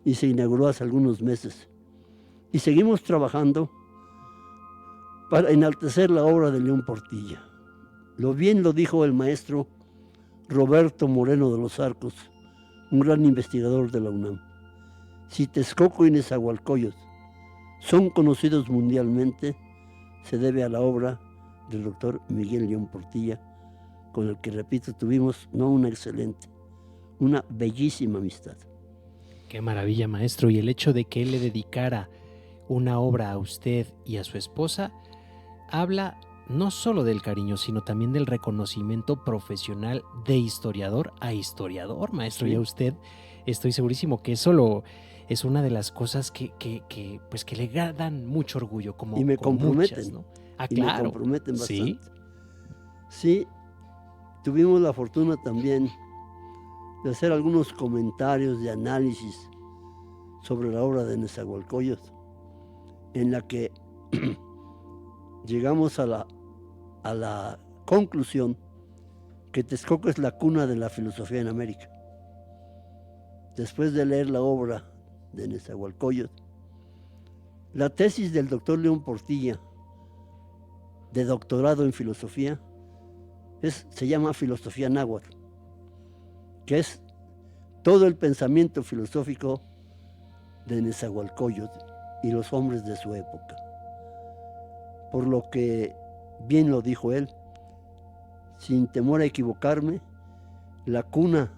y se inauguró hace algunos meses. Y seguimos trabajando para enaltecer la obra de León Portilla. Lo bien lo dijo el maestro Roberto Moreno de los Arcos, un gran investigador de la UNAM. Si Texcoco y Nezahualcóyotl son conocidos mundialmente, se debe a la obra del doctor Miguel León Portilla, con el que, repito, tuvimos no una excelente, una bellísima amistad. Qué maravilla, maestro. Y el hecho de que él le dedicara una obra a usted y a su esposa habla no solo del cariño, sino también del reconocimiento profesional de historiador a historiador, maestro. Sí. Y a usted estoy segurísimo que eso es una de las cosas que le dan mucho orgullo, como, y me como comprometen, muchas, ¿no? Ah, y claro. me comprometen ¿Sí? bastante. Sí, tuvimos la fortuna también de hacer algunos comentarios de análisis sobre la obra de Nezahualcóyotl, en la que llegamos a la conclusión que Texcoco es la cuna de la filosofía en América. Después de leer la obra de Nezahualcóyotl, la tesis del doctor León Portilla, de doctorado en filosofía, se llama Filosofía Náhuatl, que es todo el pensamiento filosófico de Nezahualcóyotl y los hombres de su época. Por lo que, bien lo dijo él, sin temor a equivocarme, la cuna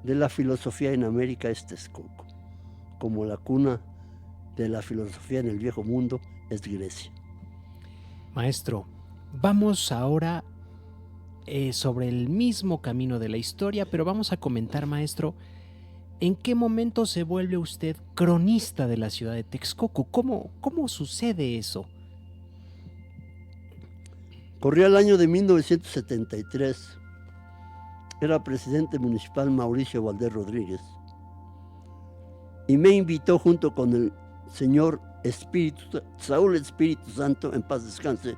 de la filosofía en América es Texcoco, como la cuna de la filosofía en el Viejo Mundo es Grecia. Maestro, vamos ahora sobre el mismo camino de la historia, pero vamos a comentar, maestro, ¿en qué momento se vuelve usted cronista de la ciudad de Texcoco? ¿Cómo sucede eso? Corría el año de 1973. Era presidente municipal Mauricio Valdés Rodríguez y me invitó junto con el señor Saúl Espíritu Santo, en paz descanse,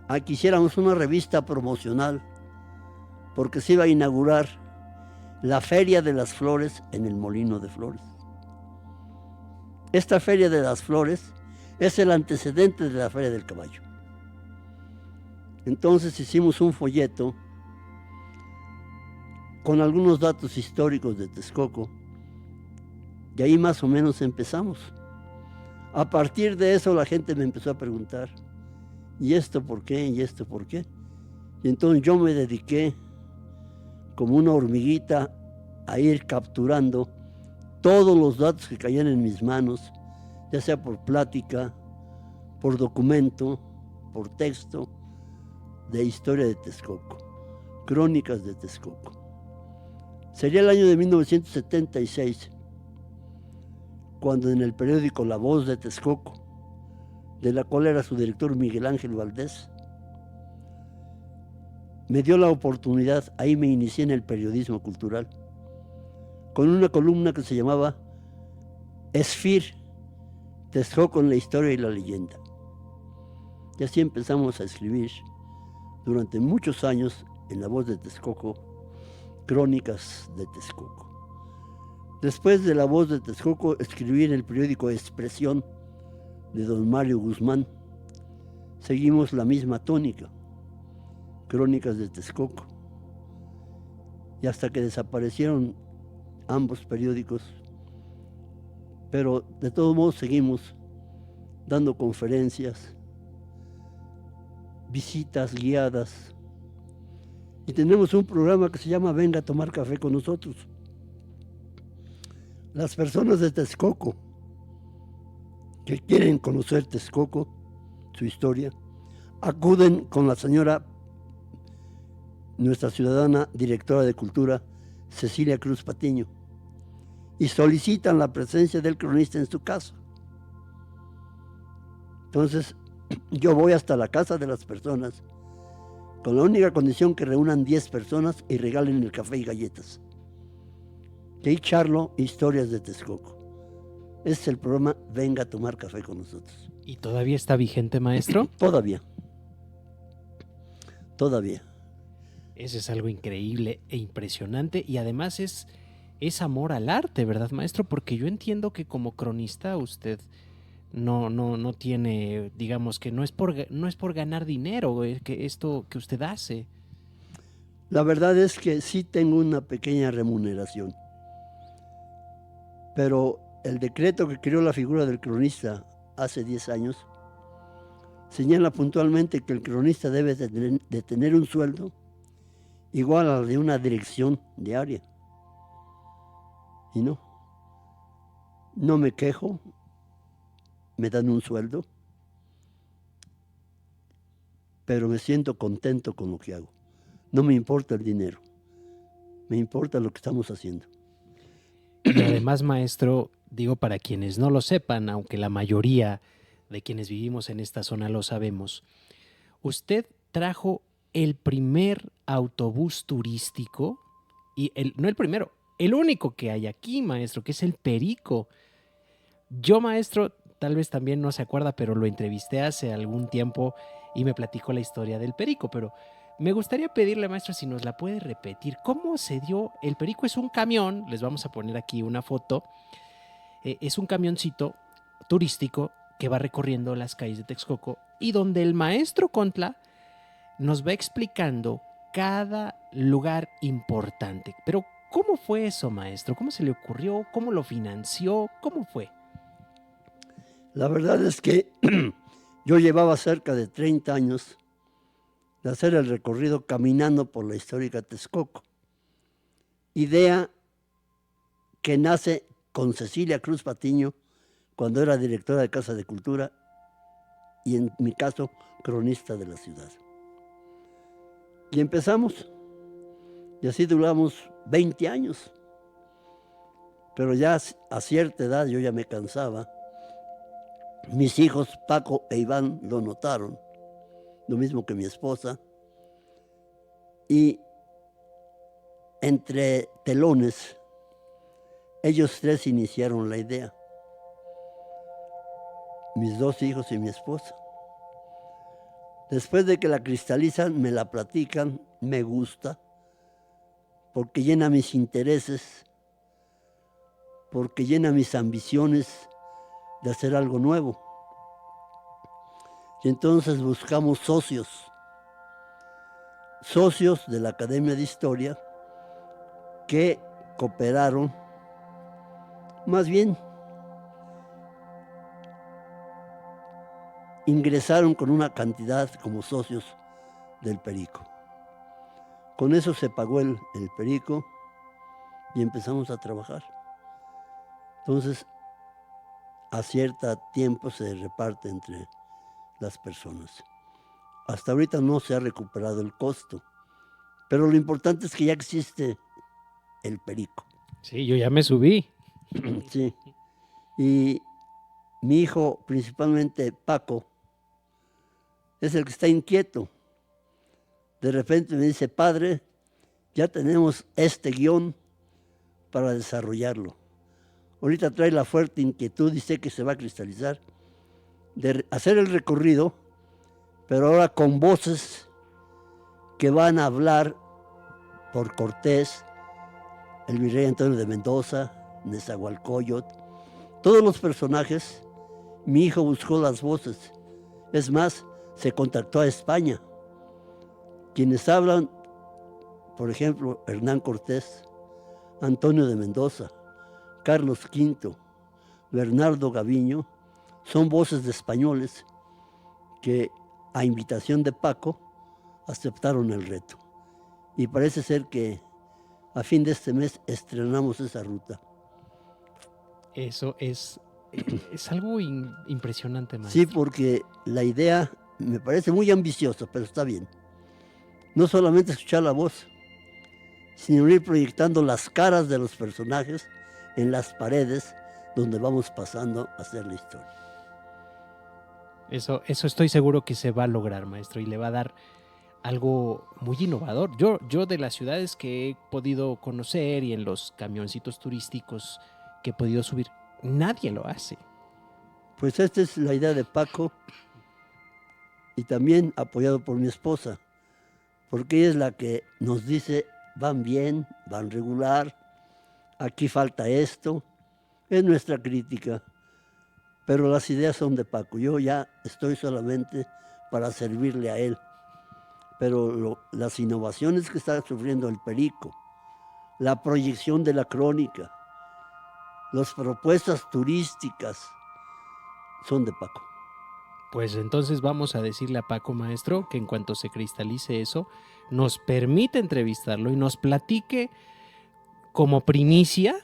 a que hiciéramos una revista promocional porque se iba a inaugurar la Feria de las Flores en el Molino de Flores. Esta Feria de las Flores es el antecedente de la Feria del Caballo. Entonces hicimos un folleto con algunos datos históricos de Texcoco, y ahí más o menos empezamos. A partir de eso la gente me empezó a preguntar, ¿y esto por qué? ¿Y esto por qué? Y entonces yo me dediqué como una hormiguita a ir capturando todos los datos que caían en mis manos, ya sea por plática, por documento, por texto, de historia de Texcoco, crónicas de Texcoco. Sería el año de 1976, cuando en el periódico La Voz de Texcoco, de la cual era su director Miguel Ángel Valdés, me dio la oportunidad, ahí me inicié en el periodismo cultural, con una columna que se llamaba Esfir, Texcoco en la historia y la leyenda. Y así empezamos a escribir durante muchos años en La Voz de Texcoco, crónicas de Texcoco. Después de La Voz de Texcoco, escribí en el periódico Expresión de don Mario Guzmán. Seguimos la misma tónica, crónicas de Texcoco. Y hasta que desaparecieron ambos periódicos, pero de todos modos seguimos dando conferencias, visitas guiadas, y tenemos un programa que se llama Venga a tomar café con nosotros. Las personas de Texcoco que quieren conocer Texcoco, su historia, acuden con la señora, nuestra ciudadana directora de Cultura, Cecilia Cruz Patiño, y solicitan la presencia del cronista en su casa. Entonces, yo voy hasta la casa de las personas, con la única condición que reúnan 10 personas y regalen el café y galletas. Y ahí charlo historias de Texcoco. Este es el programa Venga a tomar café con nosotros. ¿Y todavía está vigente, maestro? Todavía. Eso es algo increíble e impresionante, y además es amor al arte, ¿verdad, maestro? Porque yo entiendo que como cronista usted no tiene, digamos que no es por ganar dinero, que esto que usted hace. La verdad es que sí tengo una pequeña remuneración, pero el decreto que creó la figura del cronista hace 10 años señala puntualmente que el cronista debe de tener un sueldo igual al de una dirección diaria. Y no me quejo, me dan un sueldo, pero me siento contento con lo que hago. No me importa el dinero, me importa lo que estamos haciendo. Y además, maestro, digo para quienes no lo sepan, aunque la mayoría de quienes vivimos en esta zona lo sabemos, usted trajo el primer autobús turístico, y no el primero, el único que hay aquí, maestro, que es el Perico. Yo, maestro, tal vez también no se acuerda, pero lo entrevisté hace algún tiempo y me platicó la historia del Perico, pero me gustaría pedirle, maestro, si nos la puede repetir. ¿Cómo se dio? El Perico es un camión, les vamos a poner aquí una foto, es un camioncito turístico que va recorriendo las calles de Texcoco y donde el maestro Contla nos va explicando cada lugar importante. Pero, ¿cómo fue eso, maestro? ¿Cómo se le ocurrió? ¿Cómo lo financió? ¿Cómo fue? La verdad es que yo llevaba cerca de 30 años de hacer el recorrido caminando por la histórica Texcoco. Idea que nace con Cecilia Cruz Patiño cuando era directora de Casa de Cultura y en mi caso cronista de la ciudad. Y empezamos, y así duramos 20 años. Pero ya a cierta edad yo ya me cansaba. Mis hijos Paco e Iván lo notaron, lo mismo que mi esposa. Y entre telones, ellos tres iniciaron la idea. Mis dos hijos y mi esposa. Después de que la cristalizan, me la platican, me gusta, porque llena mis intereses, porque llena mis ambiciones de hacer algo nuevo. Y entonces buscamos socios de la Academia de Historia que cooperaron, más bien ingresaron con una cantidad como socios del Perico. Con eso se pagó el Perico y empezamos a trabajar. Entonces, a cierto tiempo se reparte entre las personas. Hasta ahorita no se ha recuperado el costo, pero lo importante es que ya existe el Perico. Sí, yo ya me subí. Sí, y mi hijo, principalmente Paco, es el que está inquieto. De repente me dice, padre, ya tenemos este guión para desarrollarlo. Ahorita trae la fuerte inquietud y sé que se va a cristalizar de hacer el recorrido, pero ahora con voces que van a hablar por Cortés, el virrey Antonio de Mendoza, Nezahualcóyotl, todos los personajes. Mi hijo buscó las voces. Es más, se contactó a España. Quienes hablan, por ejemplo, Hernán Cortés, Antonio de Mendoza, Carlos V, Bernardo Gaviño, son voces de españoles que, a invitación de Paco, aceptaron el reto. Y parece ser que a fin de este mes estrenamos esa ruta. Eso es algo impresionante, maestro. Sí, porque la idea me parece muy ambiciosa, pero está bien. No solamente escuchar la voz, sino ir proyectando las caras de los personajes en las paredes donde vamos pasando a hacer la historia. Eso estoy seguro que se va a lograr, maestro, y le va a dar algo muy innovador. Yo de las ciudades que he podido conocer y en los camioncitos turísticos que he podido subir, nadie lo hace. Pues esta es la idea de Paco y también apoyado por mi esposa, porque ella es la que nos dice, van bien, van regular, aquí falta esto, es nuestra crítica, pero las ideas son de Paco. Yo ya estoy solamente para servirle a él, pero las innovaciones que está sufriendo el Perico, la proyección de la crónica, Las propuestas turísticas son de Paco. Pues entonces vamos a decirle a Paco, maestro, que en cuanto se cristalice eso, nos permite entrevistarlo y nos platique como primicia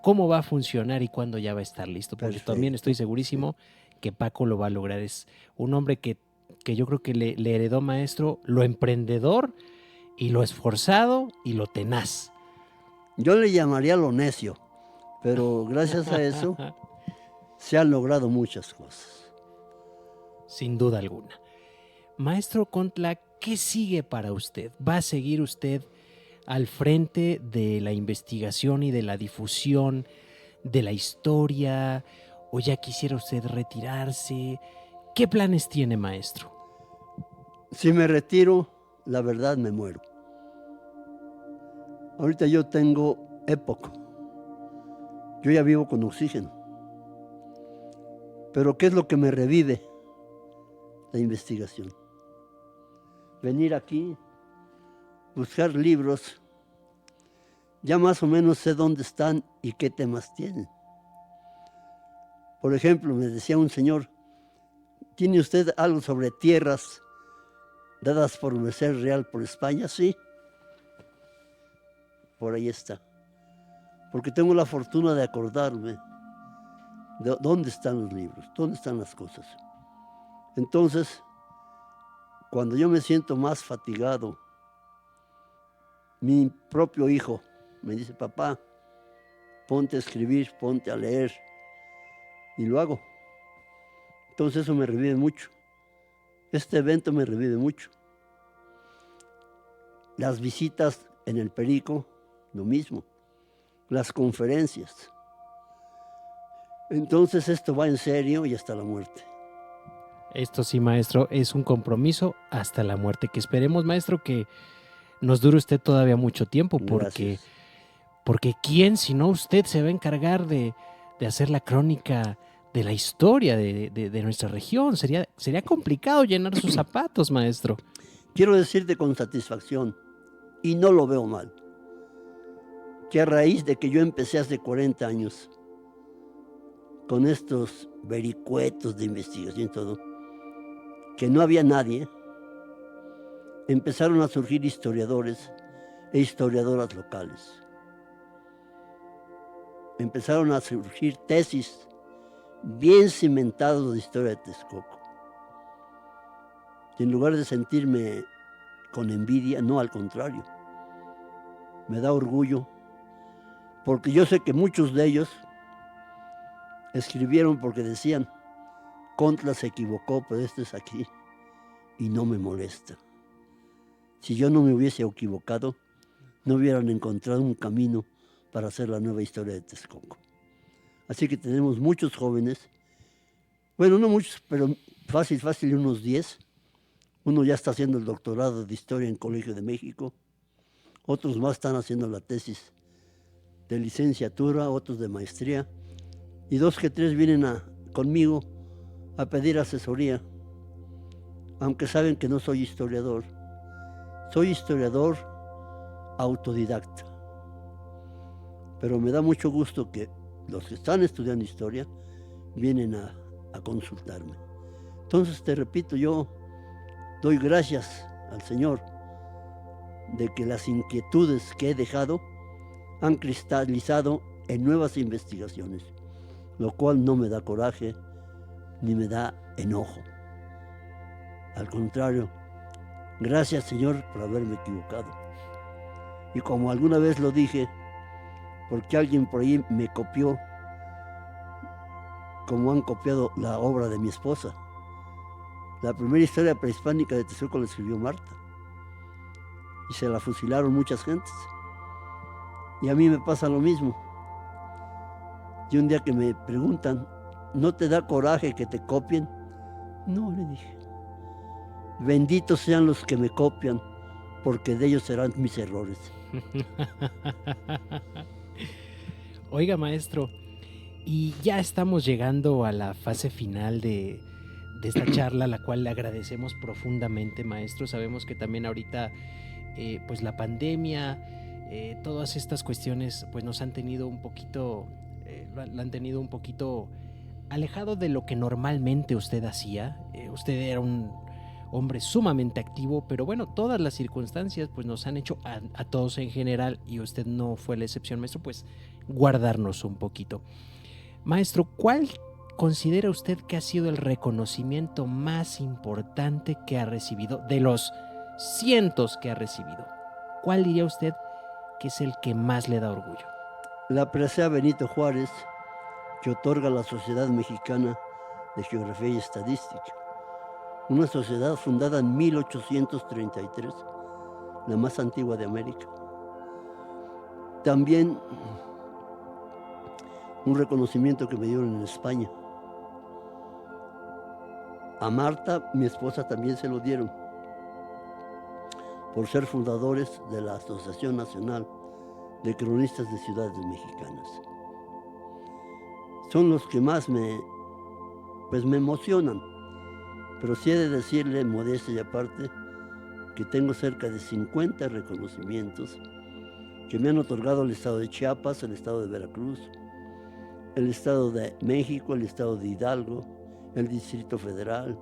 cómo va a funcionar y cuándo ya va a estar listo. Porque Perfecto. también estoy segurísimo que Paco lo va a lograr. Es un hombre que yo creo que le heredó, maestro, lo emprendedor y lo esforzado y lo tenaz. Yo le llamaría lo necio, pero gracias a eso se han logrado muchas cosas. Sin duda alguna. Maestro Contla, ¿qué sigue para usted? ¿Va a seguir usted al frente de la investigación y de la difusión de la historia? ¿O ya quisiera usted retirarse? ¿Qué planes tiene, maestro? Si me retiro, la verdad me muero. Ahorita yo tengo época. Yo ya vivo con oxígeno. Pero ¿qué es lo que me revive? La investigación. Venir aquí, buscar libros. Ya más o menos sé dónde están y qué temas tienen. Por ejemplo, me decía un señor, ¿tiene usted algo sobre tierras dadas por merced real por España? Sí. Por ahí está. Porque tengo la fortuna de acordarme de dónde están los libros, dónde están las cosas. Entonces, cuando yo me siento más fatigado, mi propio hijo me dice, papá, ponte a escribir, ponte a leer, y lo hago. Entonces eso me revive mucho. Este evento me revive mucho. Las visitas en el Perico, lo mismo. Las conferencias. Entonces esto va en serio y hasta la muerte. Esto sí, maestro, es un compromiso hasta la muerte, que esperemos, maestro, que nos dure usted todavía mucho tiempo, porque ¿quién sino usted se va a encargar de hacer la crónica de la historia de nuestra región? Sería complicado llenar sus zapatos, maestro. Quiero decirte con satisfacción, y no lo veo mal, que a raíz de que yo empecé hace 40 años con estos vericuetos de investigación y todo, que no había nadie, empezaron a surgir historiadores e historiadoras locales. Empezaron a surgir tesis bien cimentadas de historia de Texcoco. Y en lugar de sentirme con envidia, no, al contrario, me da orgullo, porque yo sé que muchos de ellos escribieron porque decían, Contla se equivocó, pero esto es aquí, y no me molesta. Si yo no me hubiese equivocado, no hubieran encontrado un camino para hacer la nueva historia de Texcoco. Así que tenemos muchos jóvenes, bueno, no muchos, pero fácil, unos 10. Uno ya está haciendo el doctorado de Historia en Colegio de México, otros más están haciendo la tesis de licenciatura, otros de maestría, y 2 que 3 vienen conmigo a pedir asesoría, aunque saben que no soy historiador. Soy historiador autodidacta, pero me da mucho gusto que los que están estudiando historia vienen a consultarme. Entonces, te repito, yo doy gracias al Señor de que las inquietudes que he dejado han cristalizado en nuevas investigaciones, lo cual no me da coraje ni me da enojo. Al contrario, gracias, Señor, por haberme equivocado. Y como alguna vez lo dije, porque alguien por ahí me copió, como han copiado la obra de mi esposa. La primera historia prehispánica de Texcoco la escribió Marta. Y se la fusilaron muchas gentes. Y a mí me pasa lo mismo. Y un día que me preguntan, ¿no te da coraje que te copien? No, le dije. Benditos sean los que me copian, porque de ellos serán mis errores. Oiga, maestro, y ya estamos llegando a la fase final de esta charla, la cual le agradecemos profundamente, maestro. Sabemos que también ahorita, pues la pandemia, todas estas cuestiones, pues nos han tenido un poquito la han tenido un poquito alejado de lo que normalmente usted hacía. Usted era un hombre sumamente activo, pero bueno, todas las circunstancias pues nos han hecho a todos en general, y usted no fue la excepción, maestro, pues guardarnos un poquito. Maestro, ¿cuál considera usted que ha sido el reconocimiento más importante que ha recibido de los cientos que ha recibido? ¿Cuál diría usted que es el que más le da orgullo? La presea Benito Juárez, que otorga la Sociedad Mexicana de Geografía y Estadística, una sociedad fundada en 1833, la más antigua de América. También un reconocimiento que me dieron en España. A Marta, mi esposa, también se lo dieron por ser fundadores de la Asociación Nacional de Cronistas de Ciudades Mexicanas. Son los que más me emocionan, pero sí he de decirle, modestia y aparte, que tengo cerca de 50 reconocimientos que me han otorgado el Estado de Chiapas, el Estado de Veracruz, el Estado de México, el Estado de Hidalgo, el Distrito Federal,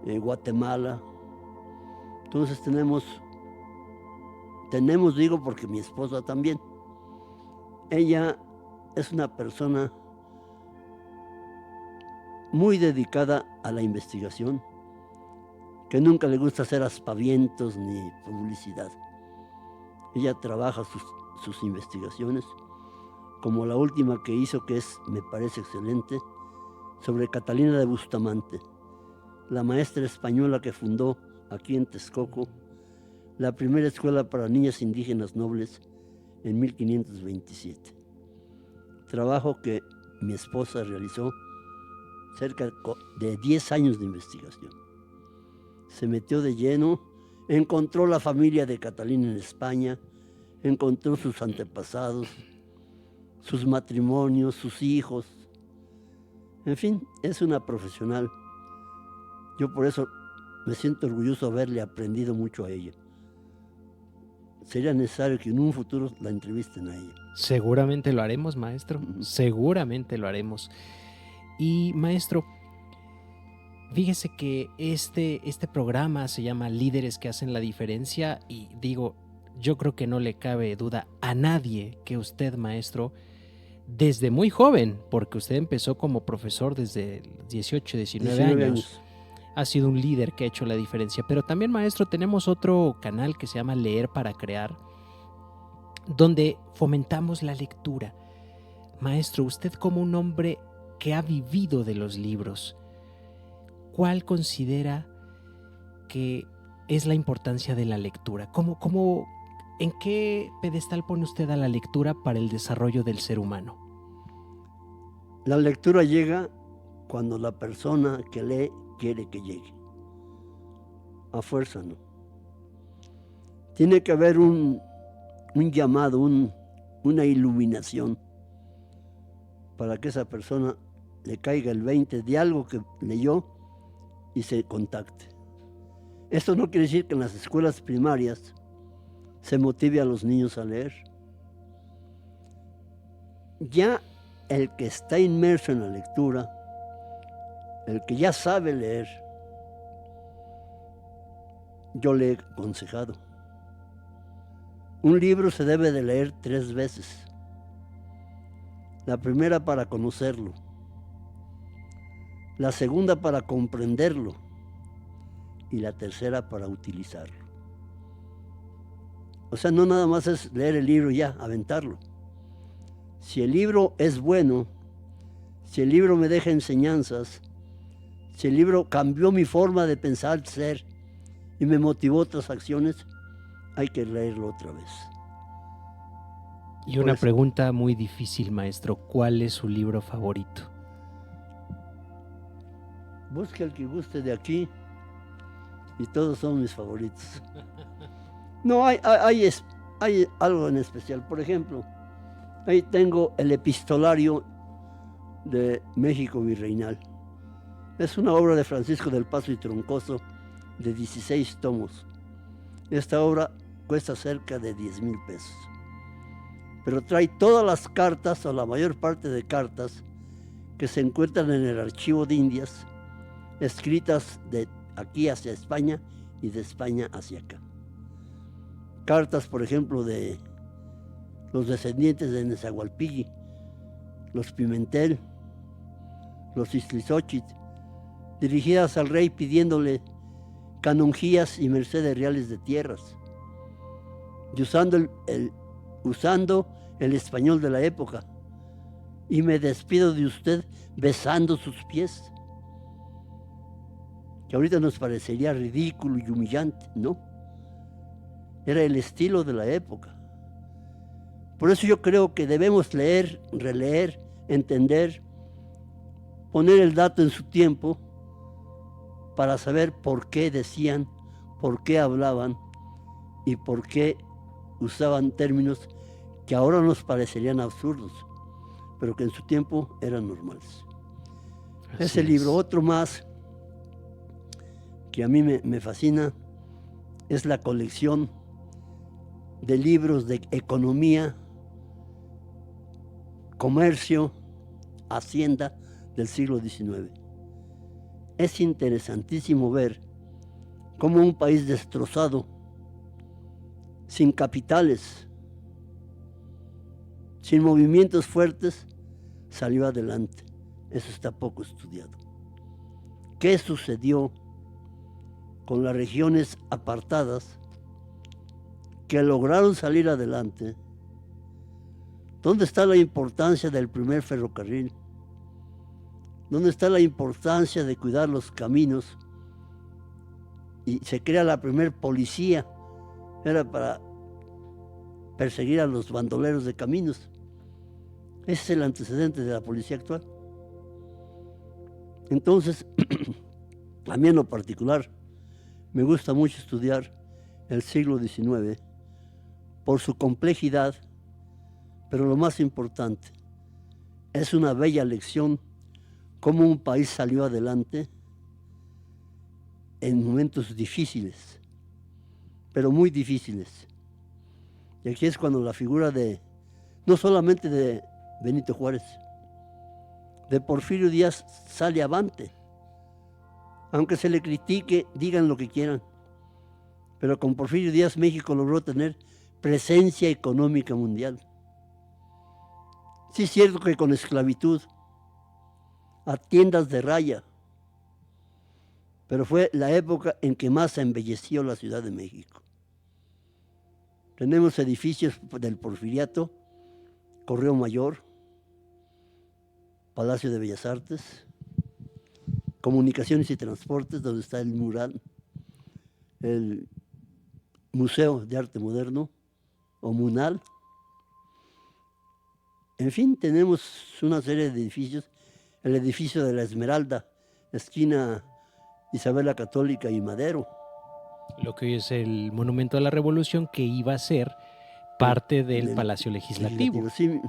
Guatemala. Entonces tenemos, digo, porque mi esposa también. Ella es una persona muy dedicada a la investigación, que nunca le gusta hacer aspavientos ni publicidad. Ella trabaja sus investigaciones, como la última que hizo, que me parece excelente, sobre Catalina de Bustamante, la maestra española que fundó aquí en Texcoco la primera escuela para niñas indígenas nobles en 1527. Trabajo que mi esposa realizó cerca de 10 años de investigación. Se metió de lleno, encontró la familia de Catalina en España, encontró sus antepasados, sus matrimonios, sus hijos. En fin, es una profesional. Yo por eso me siento orgulloso de haberle aprendido mucho a ella. Sería necesario que en un futuro la entrevisten a ella. Seguramente lo haremos, maestro. Seguramente lo haremos. Y maestro, fíjese que este programa se llama Líderes que hacen la diferencia, y digo, yo creo que no le cabe duda a nadie que usted, maestro, desde muy joven, porque usted empezó como profesor desde 18, 19 años, ha sido un líder que ha hecho la diferencia. Pero también, maestro, tenemos otro canal que se llama Leer para Crear, donde fomentamos la lectura. Maestro, usted como un hombre que ha vivido de los libros, ¿cuál considera que es la importancia de la lectura? ¿En qué pedestal pone usted a la lectura para el desarrollo del ser humano? La lectura llega cuando la persona que lee quiere que llegue. A fuerza no. Tiene que haber un llamado, una iluminación para que esa persona le caiga el 20 de algo que leyó y se contacte. Esto no quiere decir que en las escuelas primarias se motive a los niños a leer. Ya el que está inmerso en la lectura, el que ya sabe leer, yo le he aconsejado. Un libro se debe de leer 3 veces. La primera para conocerlo, la segunda para comprenderlo y la tercera para utilizarlo. O sea, no nada más es leer el libro y ya, aventarlo. Si el libro es bueno, si el libro me deja enseñanzas, si el libro cambió mi forma de pensar, ser y me motivó a otras acciones, hay que leerlo otra vez. Y una pregunta muy difícil, maestro, ¿cuál es su libro favorito? Busque el que guste de aquí y todos son mis favoritos. No, hay algo en especial. Por ejemplo, ahí tengo el Epistolario de México Virreinal. Es una obra de Francisco del Paso y Troncoso de 16 tomos. Esta obra cuesta cerca de 10,000 pesos. pero trae todas las cartas o la mayor parte de cartas que se encuentran en el archivo de Indias, escritas de aquí hacia España y de España hacia acá. Cartas, por ejemplo, de los descendientes de Nezahualpilli, los Pimentel, los Iztlizóchitl, dirigidas al rey pidiéndole canonjías y mercedes reales de tierras, y usando el español de la época. Y me despido de usted besando sus pies. Que ahorita nos parecería ridículo y humillante, ¿no? Era el estilo de la época. Por eso yo creo que debemos leer, releer, entender, poner el dato en su tiempo para saber por qué decían, por qué hablaban y por qué usaban términos que ahora nos parecerían absurdos, pero que en su tiempo eran normales. Ese libro, otro más que a mí me fascina, es la colección de libros de economía, comercio, hacienda del siglo XIX. Es interesantísimo ver cómo un país destrozado, sin capitales, sin movimientos fuertes, salió adelante. Eso está poco estudiado. ¿Qué sucedió con las regiones apartadas que lograron salir adelante? ¿Dónde está la importancia del primer ferrocarril? ¿Dónde está la importancia de cuidar los caminos? Y se crea la primer policía, era para perseguir a los bandoleros de caminos. Ese es el antecedente de la policía actual. Entonces, a mí en lo particular, me gusta mucho estudiar el siglo XIX por su complejidad, pero lo más importante, es una bella lección cómo un país salió adelante en momentos difíciles, pero muy difíciles. Y aquí es cuando la figura no solamente de Benito Juárez, de Porfirio Díaz sale avante. Aunque se le critique, digan lo que quieran, pero con Porfirio Díaz México logró tener presencia económica mundial. Sí es cierto que con esclavitud, a tiendas de raya, pero fue la época en que más se embelleció la Ciudad de México. Tenemos edificios del Porfiriato, Correo Mayor, Palacio de Bellas Artes, Comunicaciones y Transportes, donde está el mural, el Museo de Arte Moderno, o MUNAL. En fin, tenemos una serie de edificios, el edificio de la Esmeralda, esquina Isabel la Católica y Madero. Lo que hoy es el Monumento a la Revolución, que iba a ser parte del Palacio Legislativo. Sí.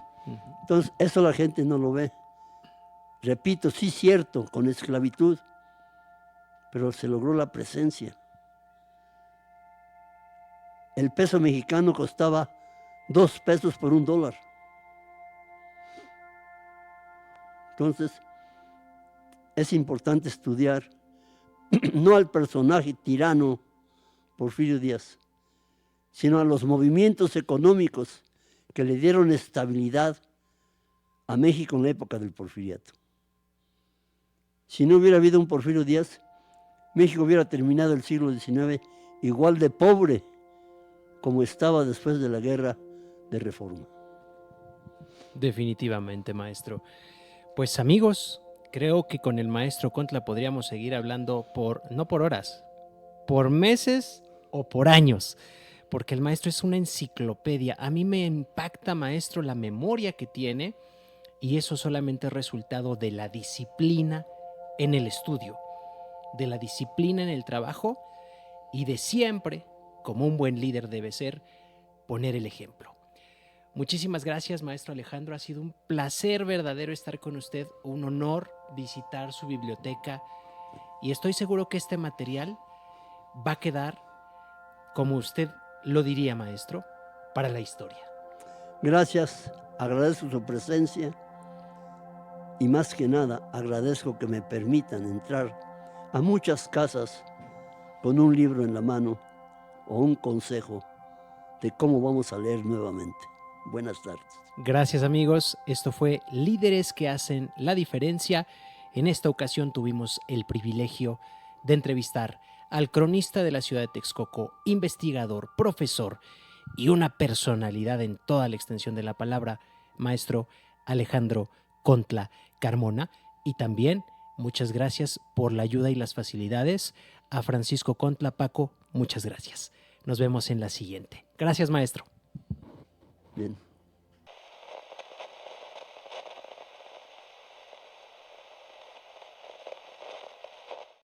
Entonces, eso la gente no lo ve. Repito, sí cierto, con esclavitud, pero se logró la presencia. El peso mexicano costaba 2 pesos por $1. Entonces, es importante estudiar no al personaje tirano Porfirio Díaz, sino a los movimientos económicos que le dieron estabilidad a México en la época del Porfiriato. Si no hubiera habido un Porfirio Díaz, México hubiera terminado el siglo XIX igual de pobre como estaba después de la guerra de Reforma. Definitivamente, maestro. Pues amigos, creo que con el maestro Contla podríamos seguir hablando no por horas, por meses o por años, porque el maestro es una enciclopedia. A mí me impacta, maestro, la memoria que tiene, y eso solamente es resultado de la disciplina en el estudio, de la disciplina en el trabajo y de siempre, como un buen líder debe ser, poner el ejemplo. Muchísimas gracias, maestro Alejandro. Ha sido un placer verdadero estar con usted, un honor visitar su biblioteca, y estoy seguro que este material va a quedar, como usted lo diría, maestro, para la historia. Gracias, agradezco su presencia y más que nada agradezco que me permitan entrar a muchas casas con un libro en la mano o un consejo de cómo vamos a leer nuevamente. Buenas tardes. Gracias, amigos. Esto fue Líderes que hacen la diferencia. En esta ocasión tuvimos el privilegio de entrevistar al cronista de la ciudad de Texcoco, investigador, profesor y una personalidad en toda la extensión de la palabra, maestro Alejandro Contla Carmona. Y también muchas gracias por la ayuda y las facilidades a Francisco Contla. Paco, muchas gracias. Nos vemos en la siguiente. Gracias, maestro. Bien.